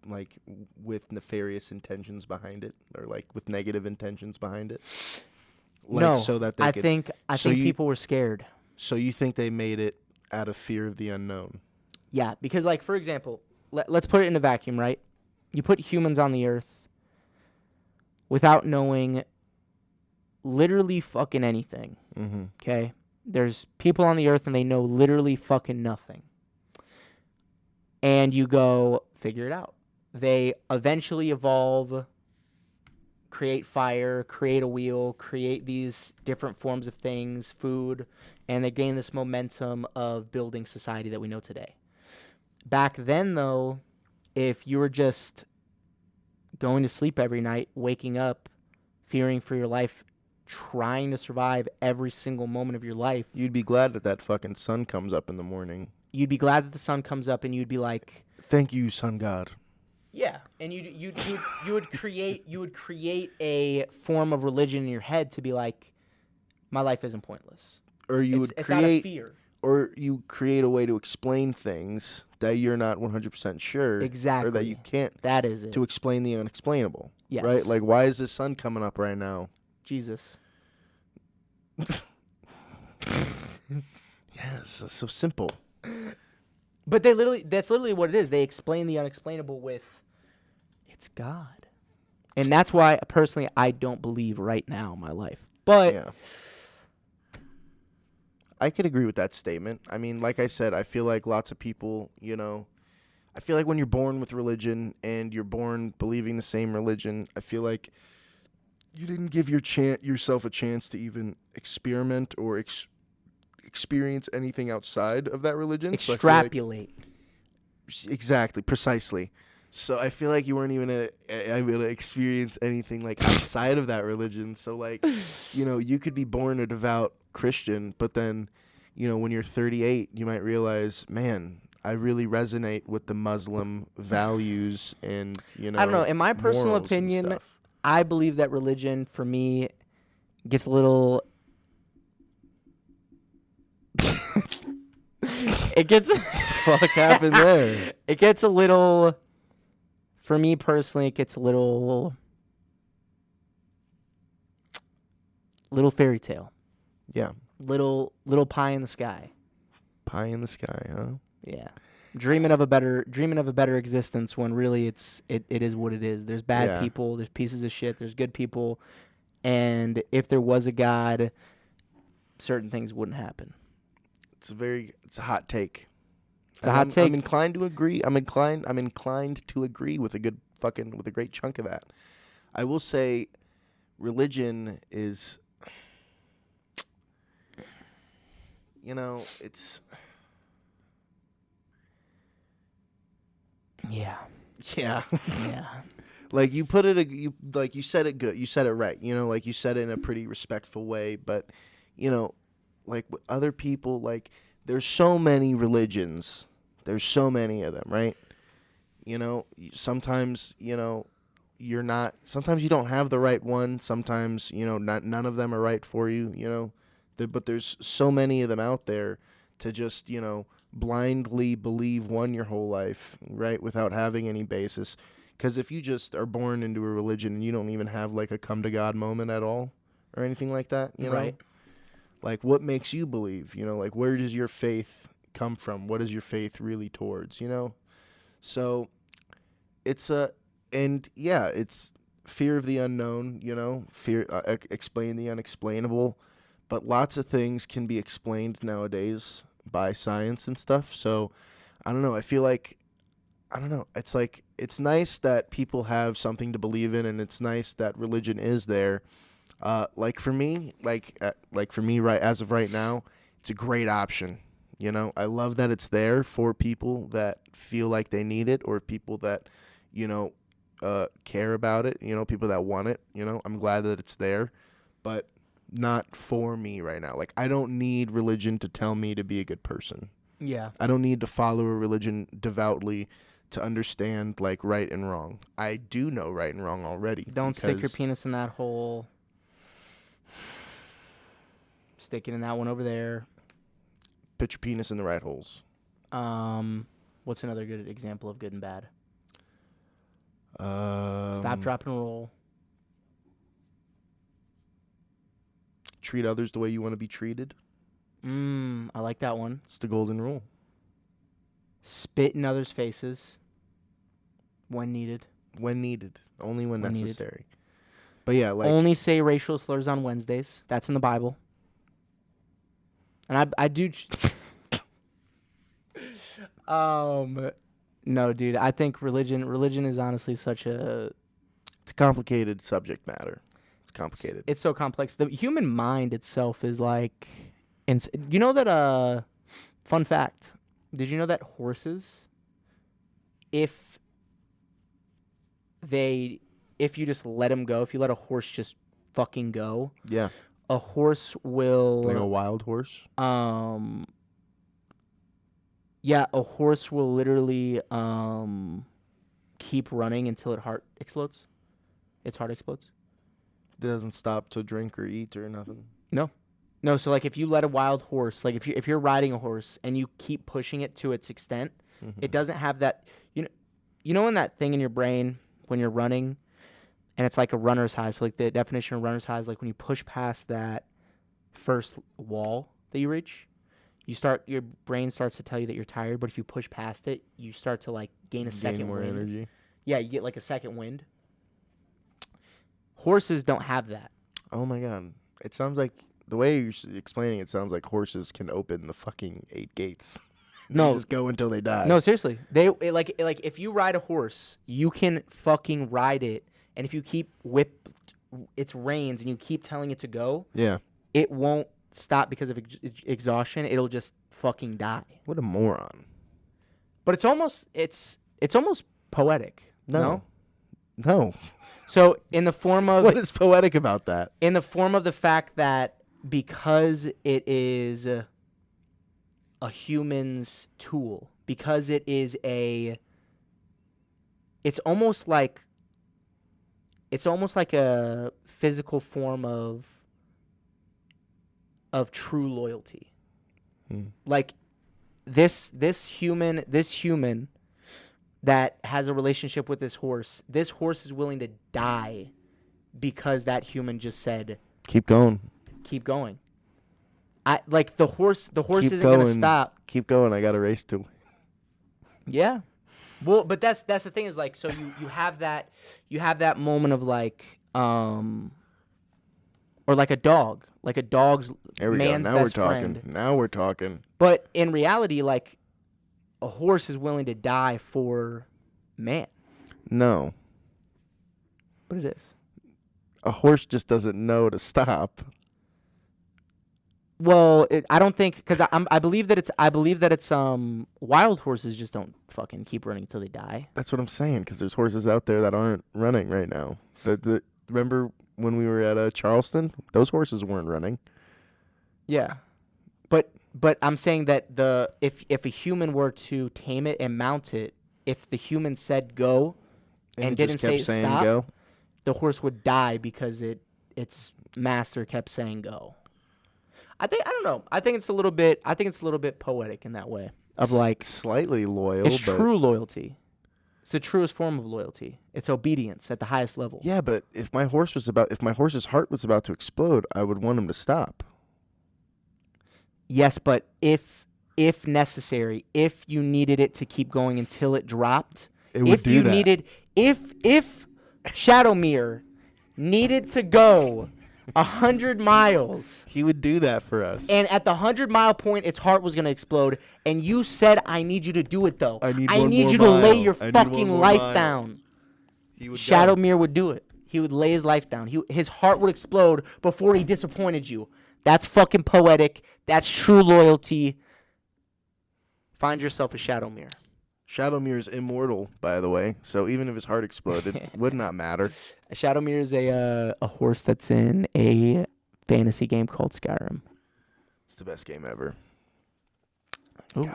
like with nefarious intentions behind it, or like with negative intentions behind it? Like, no, so that they I could, think people were scared. So you think they made it out of fear of the unknown? Yeah, because like for example, let's put it in a vacuum, right? You put humans on the earth without knowing literally fucking anything. Mm-hmm. Okay? There's people on the earth and they know literally fucking nothing. And you go, figure it out. They eventually evolve, create fire, create a wheel, create these different forms of things, food, and they gain this momentum of building society that we know today. Back then, though, if you were just going to sleep every night, waking up, fearing for your life, trying to survive every single moment of your life, You'd be glad that that fucking sun comes up in the morning. you'd be glad that the sun comes up, and you'd be like, Thank you, sun god. yeah, and you would create a form of religion in your head to be like, my life isn't pointless. Or you It's out of fear. Or you create a way to explain things that you're not 100% sure. Exactly. Or that you can't. That is it. To explain the unexplainable. Yes. Right? Like, why is the sun coming up right now? Jesus. Yes, that's so simple. But that's literally what it is. They explain the unexplainable with, it's God. And that's why, personally, I don't believe right now in my life. But yeah. I could agree with that statement. I mean, like I said, I feel like lots of people, you know, I feel like when you're born with religion and you're born believing the same religion, I feel like you didn't give yourself a chance to even experiment or experience anything outside of that religion. Extrapolate. So exactly, precisely. So I feel like you weren't even able to experience anything like outside of that religion. So like, you know, you could be born a devout Christian, but then, you know, when you're 38, you might realize, man, I really resonate with the Muslim values and, you know, I don't know. In my personal morals and opinion, stuff. I believe that religion, for me, gets a little... it gets... Fuck happened there? It gets a little... For me personally, it gets a little fairy tale. Yeah. Little pie in the sky. Pie in the sky, huh? Yeah. Dreaming of a better existence when really it is what it is. There's bad people, there's pieces of shit, there's good people, and if there was a God, certain things wouldn't happen. It's a hot take. It's a hot take. I'm inclined to agree. I'm inclined to agree with with a great chunk of that. I will say religion is, you know, it's... Yeah. Yeah. Yeah. Like you put it, you said it good. You said it right. You know, like you said it in a pretty respectful way. But, you know, like with other people, like there's so many religions. There's so many of them, right? You know, sometimes, you know, sometimes you don't have the right one. Sometimes, you know, none of them are right for you, you know. But there's so many of them out there to just, blindly believe one your whole life, right, without having any basis. Because if you just are born into a religion and you don't even have like a come to God moment at all or anything like that, Right. like what makes you believe, like where does your faith come from? What is your faith really towards, So it's it's fear of the unknown, fear, explain the unexplainable, but lots of things can be explained nowadays by science and stuff. So I don't know. I feel like, it's like, it's nice that people have something to believe in, and it's nice that religion is there. Like for me, right as of right now, it's a great option. I love that it's there for people that feel like they need it, or people that, care about it, people that want it, I'm glad that it's there, but not for me right now. Like, I don't need religion to tell me to be a good person. Yeah. I don't need to follow a religion devoutly to understand, like, right and wrong. I do know right and wrong already. Don't stick your penis in that hole. Stick it in that one over there. Put your penis in the right holes. What's another good example of good and bad? Stop, drop, and roll. Treat others the way you want to be treated. I like that one. It's the golden rule. Spit in others' faces when needed. When needed. Only when When needed. necessary. But yeah, like... Only say racial slurs on Wednesdays. That's in the Bible. And I do... No, dude. I think religion is honestly such a... It's a complicated subject matter. It's complicated. It's so complex. The human mind itself is like... You know that... Fun fact. Did you know that horses, if you just let them go, if you let a horse just fucking go... Yeah. A horse will... Like a wild horse? Yeah, a horse will literally keep running until its heart explodes. Its heart explodes. It doesn't stop to drink or eat or nothing. No, so like if you let a wild horse, like if you're riding a horse and you keep pushing it to its extent, it doesn't have that... You know in that thing in your brain when you're running, and it's like a runner's high. So like the definition of runner's high is like when you push past that first wall that you reach, your brain starts to tell you that you're tired, but if you push past it, you start to like gain a second more wind. energy. Yeah, you get like a second wind. Horses don't have that. Oh my god. It sounds like, the way you're explaining it sounds like horses can open the fucking 8 gates. They just go until they die. No, seriously. Like if you ride a horse, you can fucking ride it, and if you keep whip its reins and you keep telling it to go, yeah, it won't stop because of exhaustion. It'll just fucking die. What a moron. But it's almost poetic. No. So in the form of... What is poetic about that? In the form of the fact that because it is a human's tool, because it is it's almost like a physical form of true loyalty. Like this human that has a relationship with this horse is willing to die because that human just said, keep going. The horse isn't going. gonna stop. Keep going. I got a race to win. Yeah. Well, but that's the thing is like, so you have that moment of like or like a dog. Like a dog's There we man's go. Now we're best talking. friend. Now we're talking. But in reality, like a horse is willing to die for man. No. But it is. A horse just doesn't know to stop. Well, I don't think, because I believe that it's wild horses just don't fucking keep running until they die. That's what I'm saying, because there's horses out there that aren't running right now. Remember when we were at Charleston? Those horses weren't running. Yeah, but I'm saying that if a human were to tame it and mount it, if the human said go and didn't say stop, go, the horse would die because its master kept saying go. I don't know. I think it's a little bit poetic in that way of like slightly loyal. It's but true loyalty. It's the truest form of loyalty. It's obedience at the highest level. Yeah, but if my horse's heart was about to explode, I would want him to stop. Yes, but if necessary, if you needed it to keep going until it dropped, It would do that. If Shadowmere needed to go 100 miles, he would do that for us. and at the 100-mile point, its heart was going to explode, and you said, I need you to do it, though. I need you to lay your fucking life down. He would Shadowmere would do it. He would lay his life down. His heart would explode before he disappointed you. That's fucking poetic. That's true loyalty. Find yourself a Shadowmere. Shadowmere is immortal, by the way. So even if his heart exploded, it would not matter. A Shadowmere is a horse that's in a fantasy game called Skyrim. It's the best game ever. Ooh.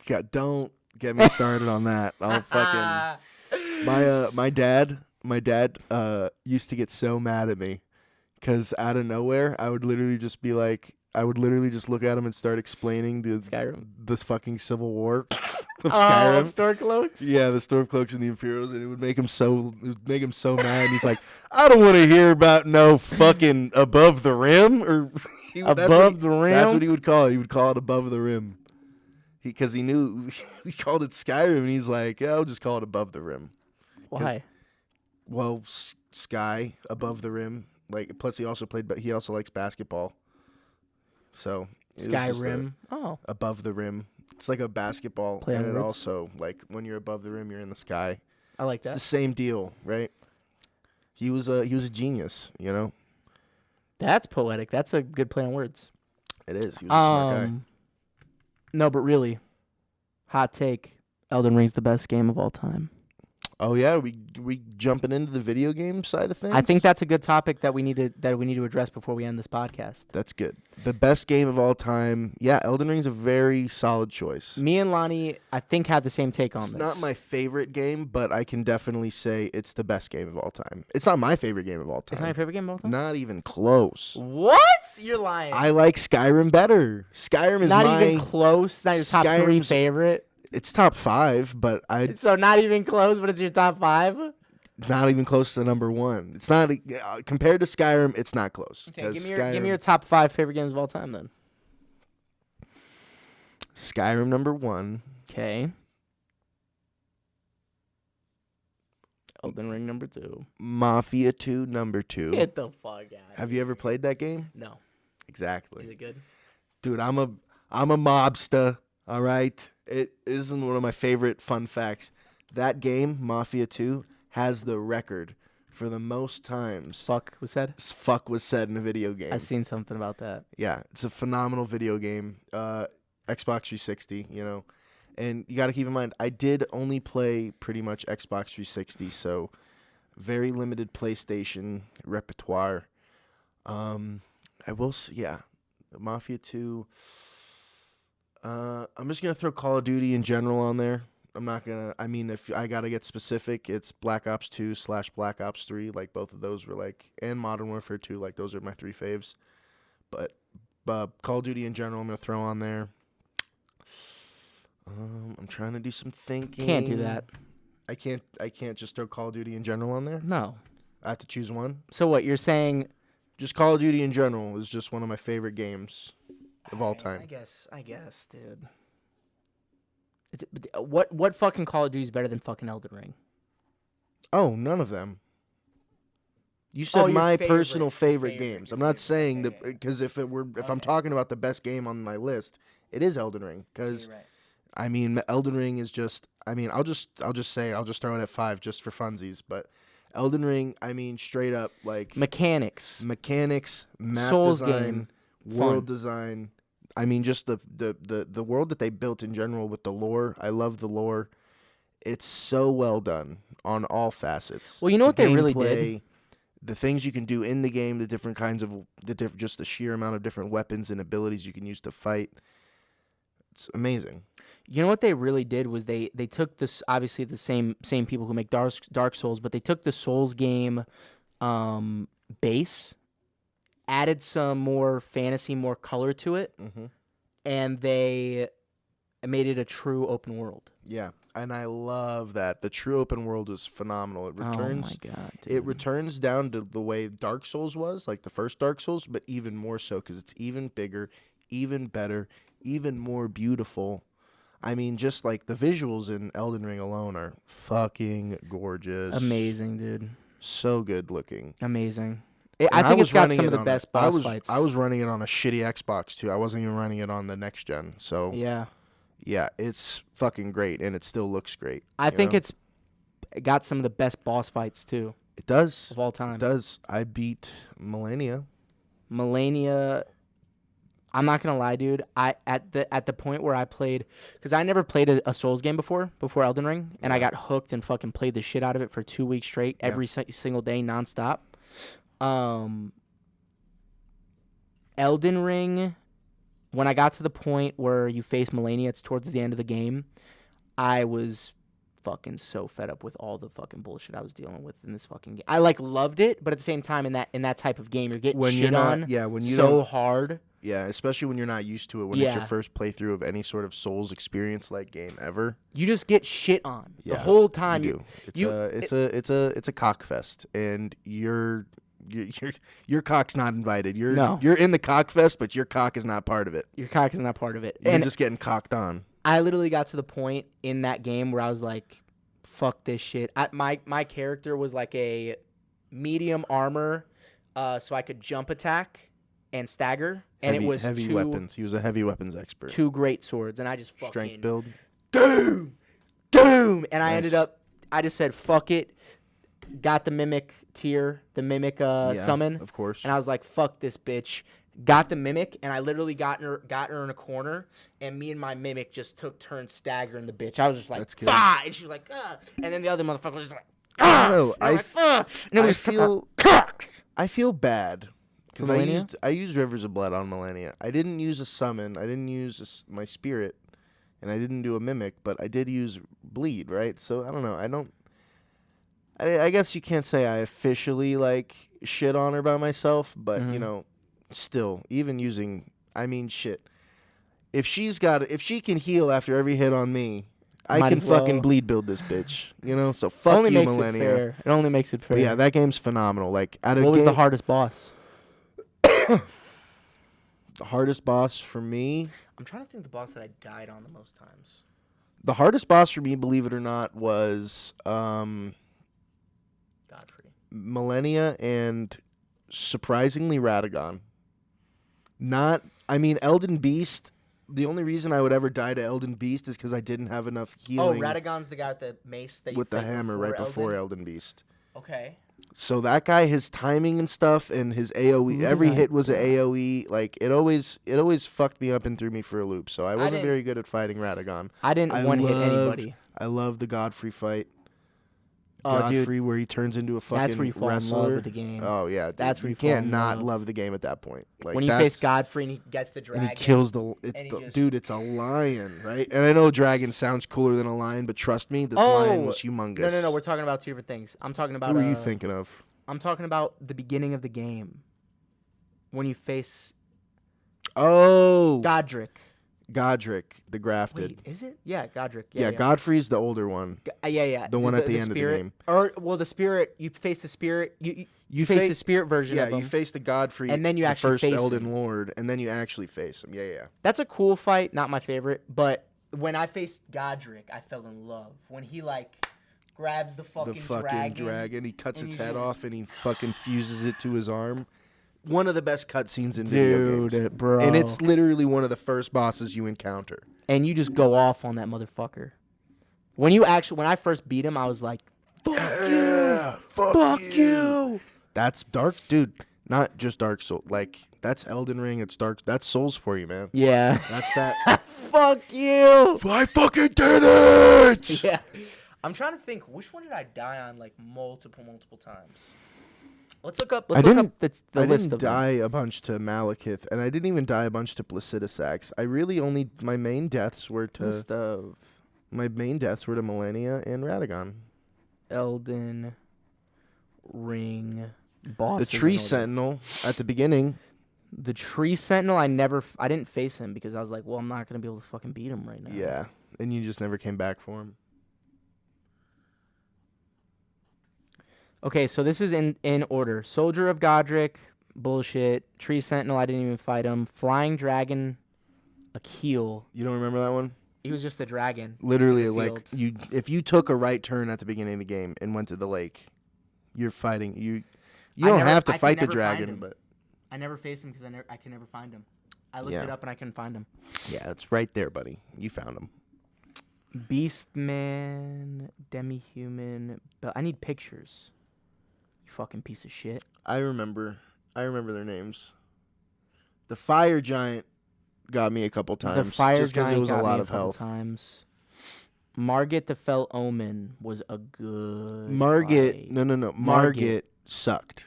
God, don't get me started on that. I'll fucking my dad used to get so mad at me because out of nowhere I would literally just look at him and start explaining this fucking Civil War of Skyrim. Stormcloaks? Yeah, the Stormcloaks and the Imperials, and it would make him so mad. And he's like, I don't want to hear about no fucking above the rim or Above the rim. That's what he would call it. He would call it above the rim. Because he knew he called it Skyrim, and he's like, yeah, I'll just call it above the rim. Why? Well, sky above the rim. Like, plus he also likes basketball. So Skyrim. Above the rim. It's like a basketball, Play on and it words. also like when you're above the rim, you're in the sky. I like It's that. the same deal, right? He was a genius, you know. That's poetic. That's a good play on words. It is. He was a smart guy. No, but really, hot take: Elden Ring's the best game of all time. Oh yeah, we jumping into the video game side of things. I think that's a good topic that we need to address before we end this podcast. That's good. The best game of all time. Yeah, Elden Ring's a very solid choice. Me and Lonnie, I think, have the same take on It's this. not my favorite game, but I can definitely say it's the best game of all time. It's not my favorite game of all time. It's not your favorite game of all time? Not even close. What? You're lying. I like Skyrim better. Skyrim is not even close. Not your top 3 Skyrim's- favorite. It's top 5, but So not even close, but it's your top 5. not even close to number 1. It's not compared to Skyrim. It's not close. Okay, 'Cause give me your top 5 favorite games of all time then. Skyrim number 1. Okay. Elden Ring number 2. Mafia 2 number 2. Get the fuck out. Have you ever played that game? No. Exactly. Is it good? Dude, I'm a mobster. All right. It isn't one of my favorite fun facts. That game, Mafia 2, has the record for the most times Fuck was said? fuck was said in a video game. I've seen something about that. Yeah, it's a phenomenal video game. Xbox 360, you know. And you got to keep in mind, I did only play pretty much Xbox 360, so very limited PlayStation repertoire. I will Mafia 2. I'm just going to throw Call of Duty in general on there. I'm not going to, if I got to get specific, it's Black Ops 2 / Black Ops 3. Like, both of those were and Modern Warfare 2, like, those are my 3 faves. But Call of Duty in general, I'm going to throw on there. I'm trying to do some thinking. Can't do that. I can't just throw Call of Duty in general on there? No. I have to choose one? So what, you're saying... Just Call of Duty in general is just one of my favorite games of all time. I guess, dude. What fucking Call of Duty is better than fucking Elden Ring? Oh, none of them. You said my favorite, personal favorite favorite, games. I'm not saying that because if I'm talking about the best game on my list, it is Elden Ring. Because Elden Ring is just. I'll just throw it at 5 just for funsies. But Elden Ring, straight up like mechanics, map Souls design, game, world fun. design. Just the world that they built in general with the lore. I love the lore. It's so well done on all facets. Well, you know what they really did? Gameplay, the things you can do in the game, the different kinds of just the sheer amount of different weapons and abilities you can use to fight. It's amazing. You know what they really did was they took this, obviously the same people who make Dark Souls, but they took the Souls game base, added some more fantasy, more color to it, and they made it a true open world. Yeah, and I love that. The true open world is phenomenal. It returns. Oh my god, dude. It returns down to the way Dark Souls was, like the first Dark Souls, but even more so because it's even bigger, even better, even more beautiful. I mean, just like the visuals in Elden Ring alone are fucking gorgeous. Amazing, dude. So good looking. Amazing. I think it's got some of the best boss fights. I was running it on a shitty Xbox too. I wasn't even running it on the next gen. So yeah, it's fucking great, and it still looks great. I think it's got some of the best boss fights too. It does of all time. It does. I beat Millennia. I'm not gonna lie, dude. At the point where I played, because I never played a Souls game before Elden Ring, and I got hooked and fucking played the shit out of it for 2 weeks straight, every single day, nonstop. Elden Ring, when I got to the point where you face Millennia, it's towards the end of the game, I was fucking so fed up with all the fucking bullshit I was dealing with in this fucking game. I loved it, but at the same time, in that type of game, you're getting shit on so hard. Yeah, especially when you're not used to it. When it's your first playthrough of any sort of Souls experience-like game ever, you just get shit on the whole time. You do. It's a cock fest, and your cock's not invited. You're in the cock fest, but your cock is not part of it. Your cock is not part of it. You're just getting cocked on. I literally got to the point in that game where I was like, "Fuck this shit." My character was like a medium armor, so I could jump attack and stagger, and it was heavy weapons. He was a heavy weapons expert. 2 great swords, and I just fucking strength build. Doom, and I ended up. I just said, "Fuck it." Got the mimic tier, the mimic summon, of course, and I was like, "Fuck this bitch." Got the mimic, and I literally got her in a corner, and me and my mimic just took turns staggering the bitch. I was just like, "Ah!" And she was like, "Ah!" And then the other motherfucker was just like, "Ah!" I feel bad because I used Rivers of Blood on Millennia. I didn't use a summon. I didn't use my spirit, and I didn't do a mimic, but I did use bleed. Right? So I don't know. I guess you can't say I officially shit on her by myself, but still, even using, shit. If she can heal after every hit on me, I can fucking bleed build this bitch. So fuck you, Millennia. It only makes it fair. But yeah, that game's phenomenal. What was the hardest boss? The hardest boss for me. I'm trying to think the boss that I died on the most times. The hardest boss for me, believe it or not, was Godfrey. Millennia and surprisingly Radagon. Elden Beast. The only reason I would ever die to Elden Beast is because I didn't have enough healing. Oh, Radagon's the guy with the mace that you with the hammer right before Elden? Elden Beast. Okay. So that guy, his timing and stuff, and his AOE, every hit was an AOE. It always fucked me up and threw me for a loop. So I wasn't very good at fighting Radagon. I didn't hit anybody. I love the Godfrey fight. Oh, Godfrey, dude. where he turns into a fucking That's where you fall wrestler. in love with the game. Oh yeah, dude. That's where you you fall can't in not love. love the game at that point. When you face Godfrey and he gets the dragon, and he kills dude. It's a lion, right? And I know dragon sounds cooler than a lion, but trust me, this lion was humongous. No. We're talking about 2 different things. I'm talking about. Who are you thinking of? I'm talking about the beginning of the game. When you face. Godric, the grafted. Wait, is it? Yeah, Godric. Yeah, Godfrey's the older one. Yeah. The one at the end spirit, of the game. The spirit. You face the spirit. You face the spirit version of him. Yeah, you face the Godfrey, and then you actually first face Elden him. Lord, and then you actually face him. Yeah. That's a cool fight. Not my favorite, but when I faced Godric, I fell in love. When he grabs the fucking dragon, he cuts its head off, and he fucking fuses it to his arm. One of the best cutscenes in video games, bro. And it's literally one of the first bosses you encounter. And you just go off on that motherfucker. When I first beat him, I was like, fuck you. That's dark, dude. Not just Dark Souls. That's Elden Ring. It's dark. That's Souls for you, man. Yeah. That's that. Fuck you. I fucking did it. Yeah. I'm trying to think, which one did I die on multiple times? Let's look up. I didn't die a bunch to Malekith, and I didn't even die a bunch to Placidusax. I really only my main deaths were to Millennia and Radagon. Elden Ring Boss. The Tree Sentinel at the beginning. The Tree Sentinel, I didn't face him because I was like, well, I'm not gonna be able to fucking beat him right now. Yeah, and you just never came back for him. Okay, so this is in order. Soldier of Godric, bullshit. Tree Sentinel, I didn't even fight him. Flying Dragon, Akil. You don't remember that one? He was just a dragon. Literally, in the like field. if you took a right turn at the beginning of the game and went to the lake, you're fighting. You I don't never- have to I can fight the never find dragon, him. but I never faced him because I can never find him. I looked Yeah. it up and I couldn't find him. yeah, it's right there, buddy. You found him. Beastman, Demi-Human. I need pictures. You fucking piece of shit. I remember their names. The Fire Giant got me a couple times. The Fire just because Giant it was got a lot me of couple health. times. Margit the Fell Omen was a good Margit, fight. no. Margit sucked.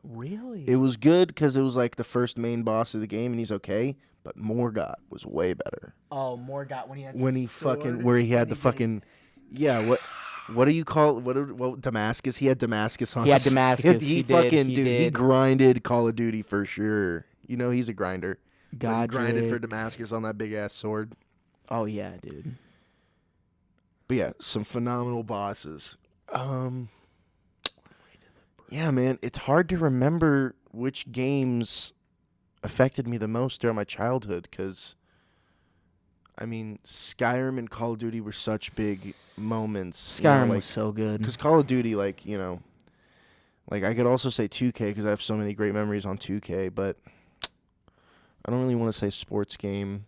Really? It was good because it was like the first main boss of the game, and he's okay. But Morgoth was way better. Oh, Morgott when he has When the he sword, fucking where he had the goes- fucking what do you call what Damascus? He had Damascus on. He had his- Damascus, He he did, fucking he dude. He did. grinded Call of Duty for sure. You know he's a grinder. But he grinded for Godric. Damascus on that big ass sword. Oh yeah, dude. But yeah, some phenomenal bosses. Yeah, man, it's hard to remember which games affected me the most during my childhood because, I mean, Skyrim and Call of Duty were such big moments. Skyrim was so good. Because Call of Duty, like I could also say 2K because I have so many great memories on 2K, but I don't really want to say sports game.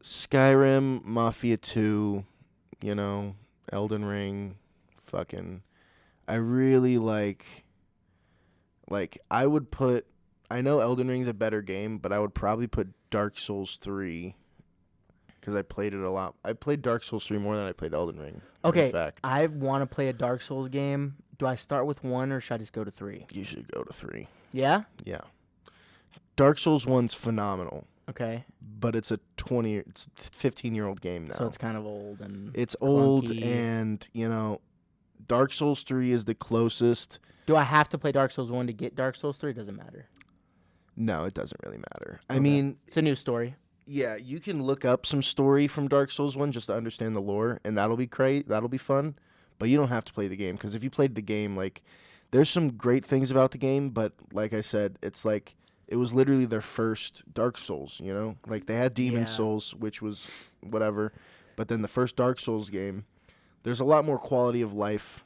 Skyrim, Mafia 2, Elden Ring, fucking. I really like I would put. I know Elden Ring's a better game, but I would probably put Dark Souls 3 because I played it a lot. I played Dark Souls 3 more than I played Elden Ring. Okay, in fact. I want to play a Dark Souls game. Do I start with 1 or should I just go to 3? You should go to 3. Yeah? Yeah. Dark Souls 1's phenomenal. Okay. But it's a 15-year-old game now. So it's kind of old and it's old clunky. and, Dark Souls 3 is the closest. Do I have to play Dark Souls 1 to get Dark Souls 3? It doesn't matter. No, it doesn't really matter. I Okay. mean, it's a new story. Yeah, you can look up some story from Dark Souls 1 just to understand the lore, and that'll be great. That'll be fun. But you don't have to play the game, because if you played the game, there's some great things about the game, but like I said, it's like it was literally their first Dark Souls, They had Demon Yeah. Souls, which was whatever, but then the first Dark Souls game, there's a lot more quality of life,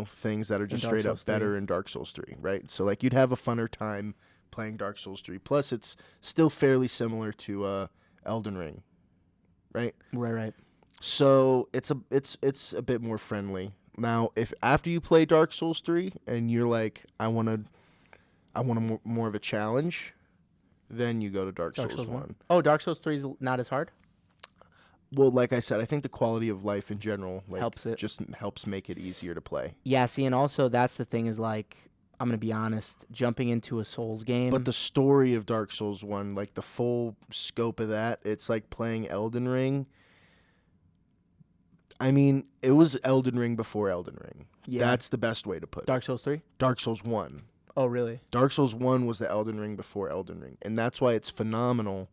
things that are just Dark straight Souls up better 3. in Dark Souls 3, right? So, you'd have a funner time playing Dark Souls 3. Plus, it's still fairly similar to Elden Ring, right? Right. So it's a bit more friendly. Now, if after you play Dark Souls 3 and you're like, I want more of a challenge, then you go to Dark Souls 1. Oh, Dark Souls 3 is not as hard? Well, like I said, I think the quality of life in general Helps it. just helps make it easier to play. Yeah, see, and also that's the thing is I'm going to be honest, jumping into a Souls game. But the story of Dark Souls 1, the full scope of that, it's like playing Elden Ring. I mean, it was Elden Ring before Elden Ring. Yeah. That's the best way to put it. Dark Souls 3? Dark Souls 1. Oh, really? Dark Souls 1 was the Elden Ring before Elden Ring. And that's why it's phenomenal.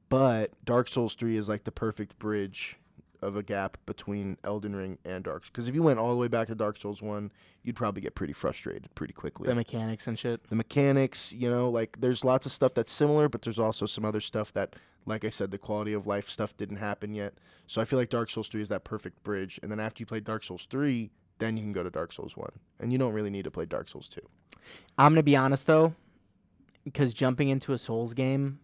But Dark Souls 3 is like the perfect bridge of a gap between Elden Ring and Dark Souls. Because if you went all the way back to Dark Souls 1, you'd probably get pretty frustrated pretty quickly. The mechanics and shit. The mechanics, there's lots of stuff that's similar, but there's also some other stuff that, like I said, the quality of life stuff didn't happen yet. So I feel like Dark Souls 3 is that perfect bridge. And then after you play Dark Souls 3, then you can go to Dark Souls 1. And you don't really need to play Dark Souls 2. I'm going to be honest, though, because jumping into a Souls game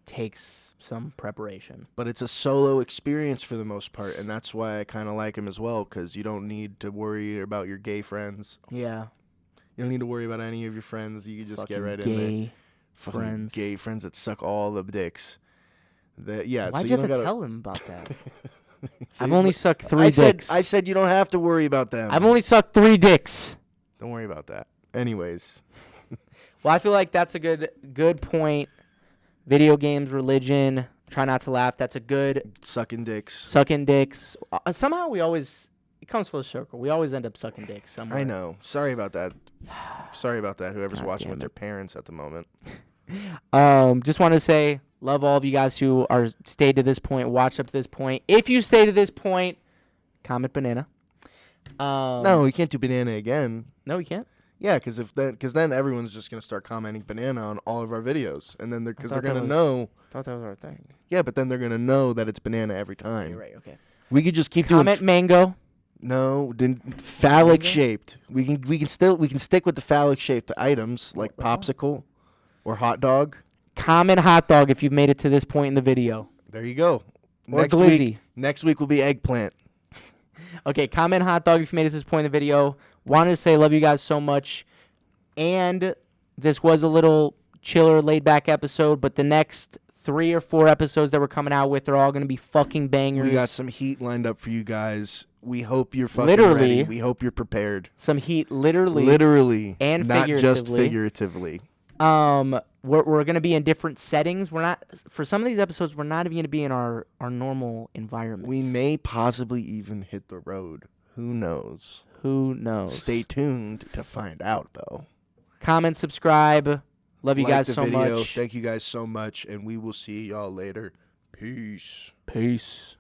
takes some preparation. But it's a solo experience for the most part, and that's why I kind of like him as well, because you don't need to worry about your gay friends. Yeah. You don't need to worry about any of your friends. You can just get Fucking right in there. gay Fucking friends. gay friends that suck all the dicks. Why'd so you have to tell him about that? See, I've only but sucked 3 dicks. I said you don't have to worry about them. I've only sucked 3 dicks. Don't worry about that. Anyways. Well, I feel like that's a good point. Video games, religion, try not to laugh. That's a good... Sucking dicks. Sucking dicks. Somehow we always It comes full circle. We always end up sucking dick somewhere. I know. Sorry about that. Sorry about that. Whoever's God watching damn with their it. parents at the moment. Just want to say, love all of you guys who are stayed to this point, watched up to this point. If you stay to this point, comment banana. No, we can't do banana again. No, we can't. Yeah, because then everyone's just gonna start commenting banana on all of our videos, and then they're gonna know. I thought that was our thing. Yeah, but then they're gonna know that it's banana every time. You're right. Okay. We could just keep Comment doing mango. No, phallic shaped. We can stick with the phallic shaped items like popsicle or hot dog. Comment hot dog if you've made it to this point in the video. There you go. Or glizzy. Next week will be eggplant. Okay, comment hot dog if you made it to this point in the video. Wanted to say love you guys so much. And this was a little chiller, laid back episode, but the next 3 or 4 episodes that we're coming out with are all going to be fucking bangers. We got some heat lined up for you guys. We hope you're fucking ready. We hope you're prepared. Some heat literally and not figuratively. just figuratively. We're going to be in different settings. We're not, for some of these episodes, we're not even going to be in our normal environment. We may possibly even hit the road. Who knows? Who knows? Stay tuned to find out, though. Comment, subscribe. Love you guys so much. Thank you guys so much, and we will see y'all later. Peace. Peace.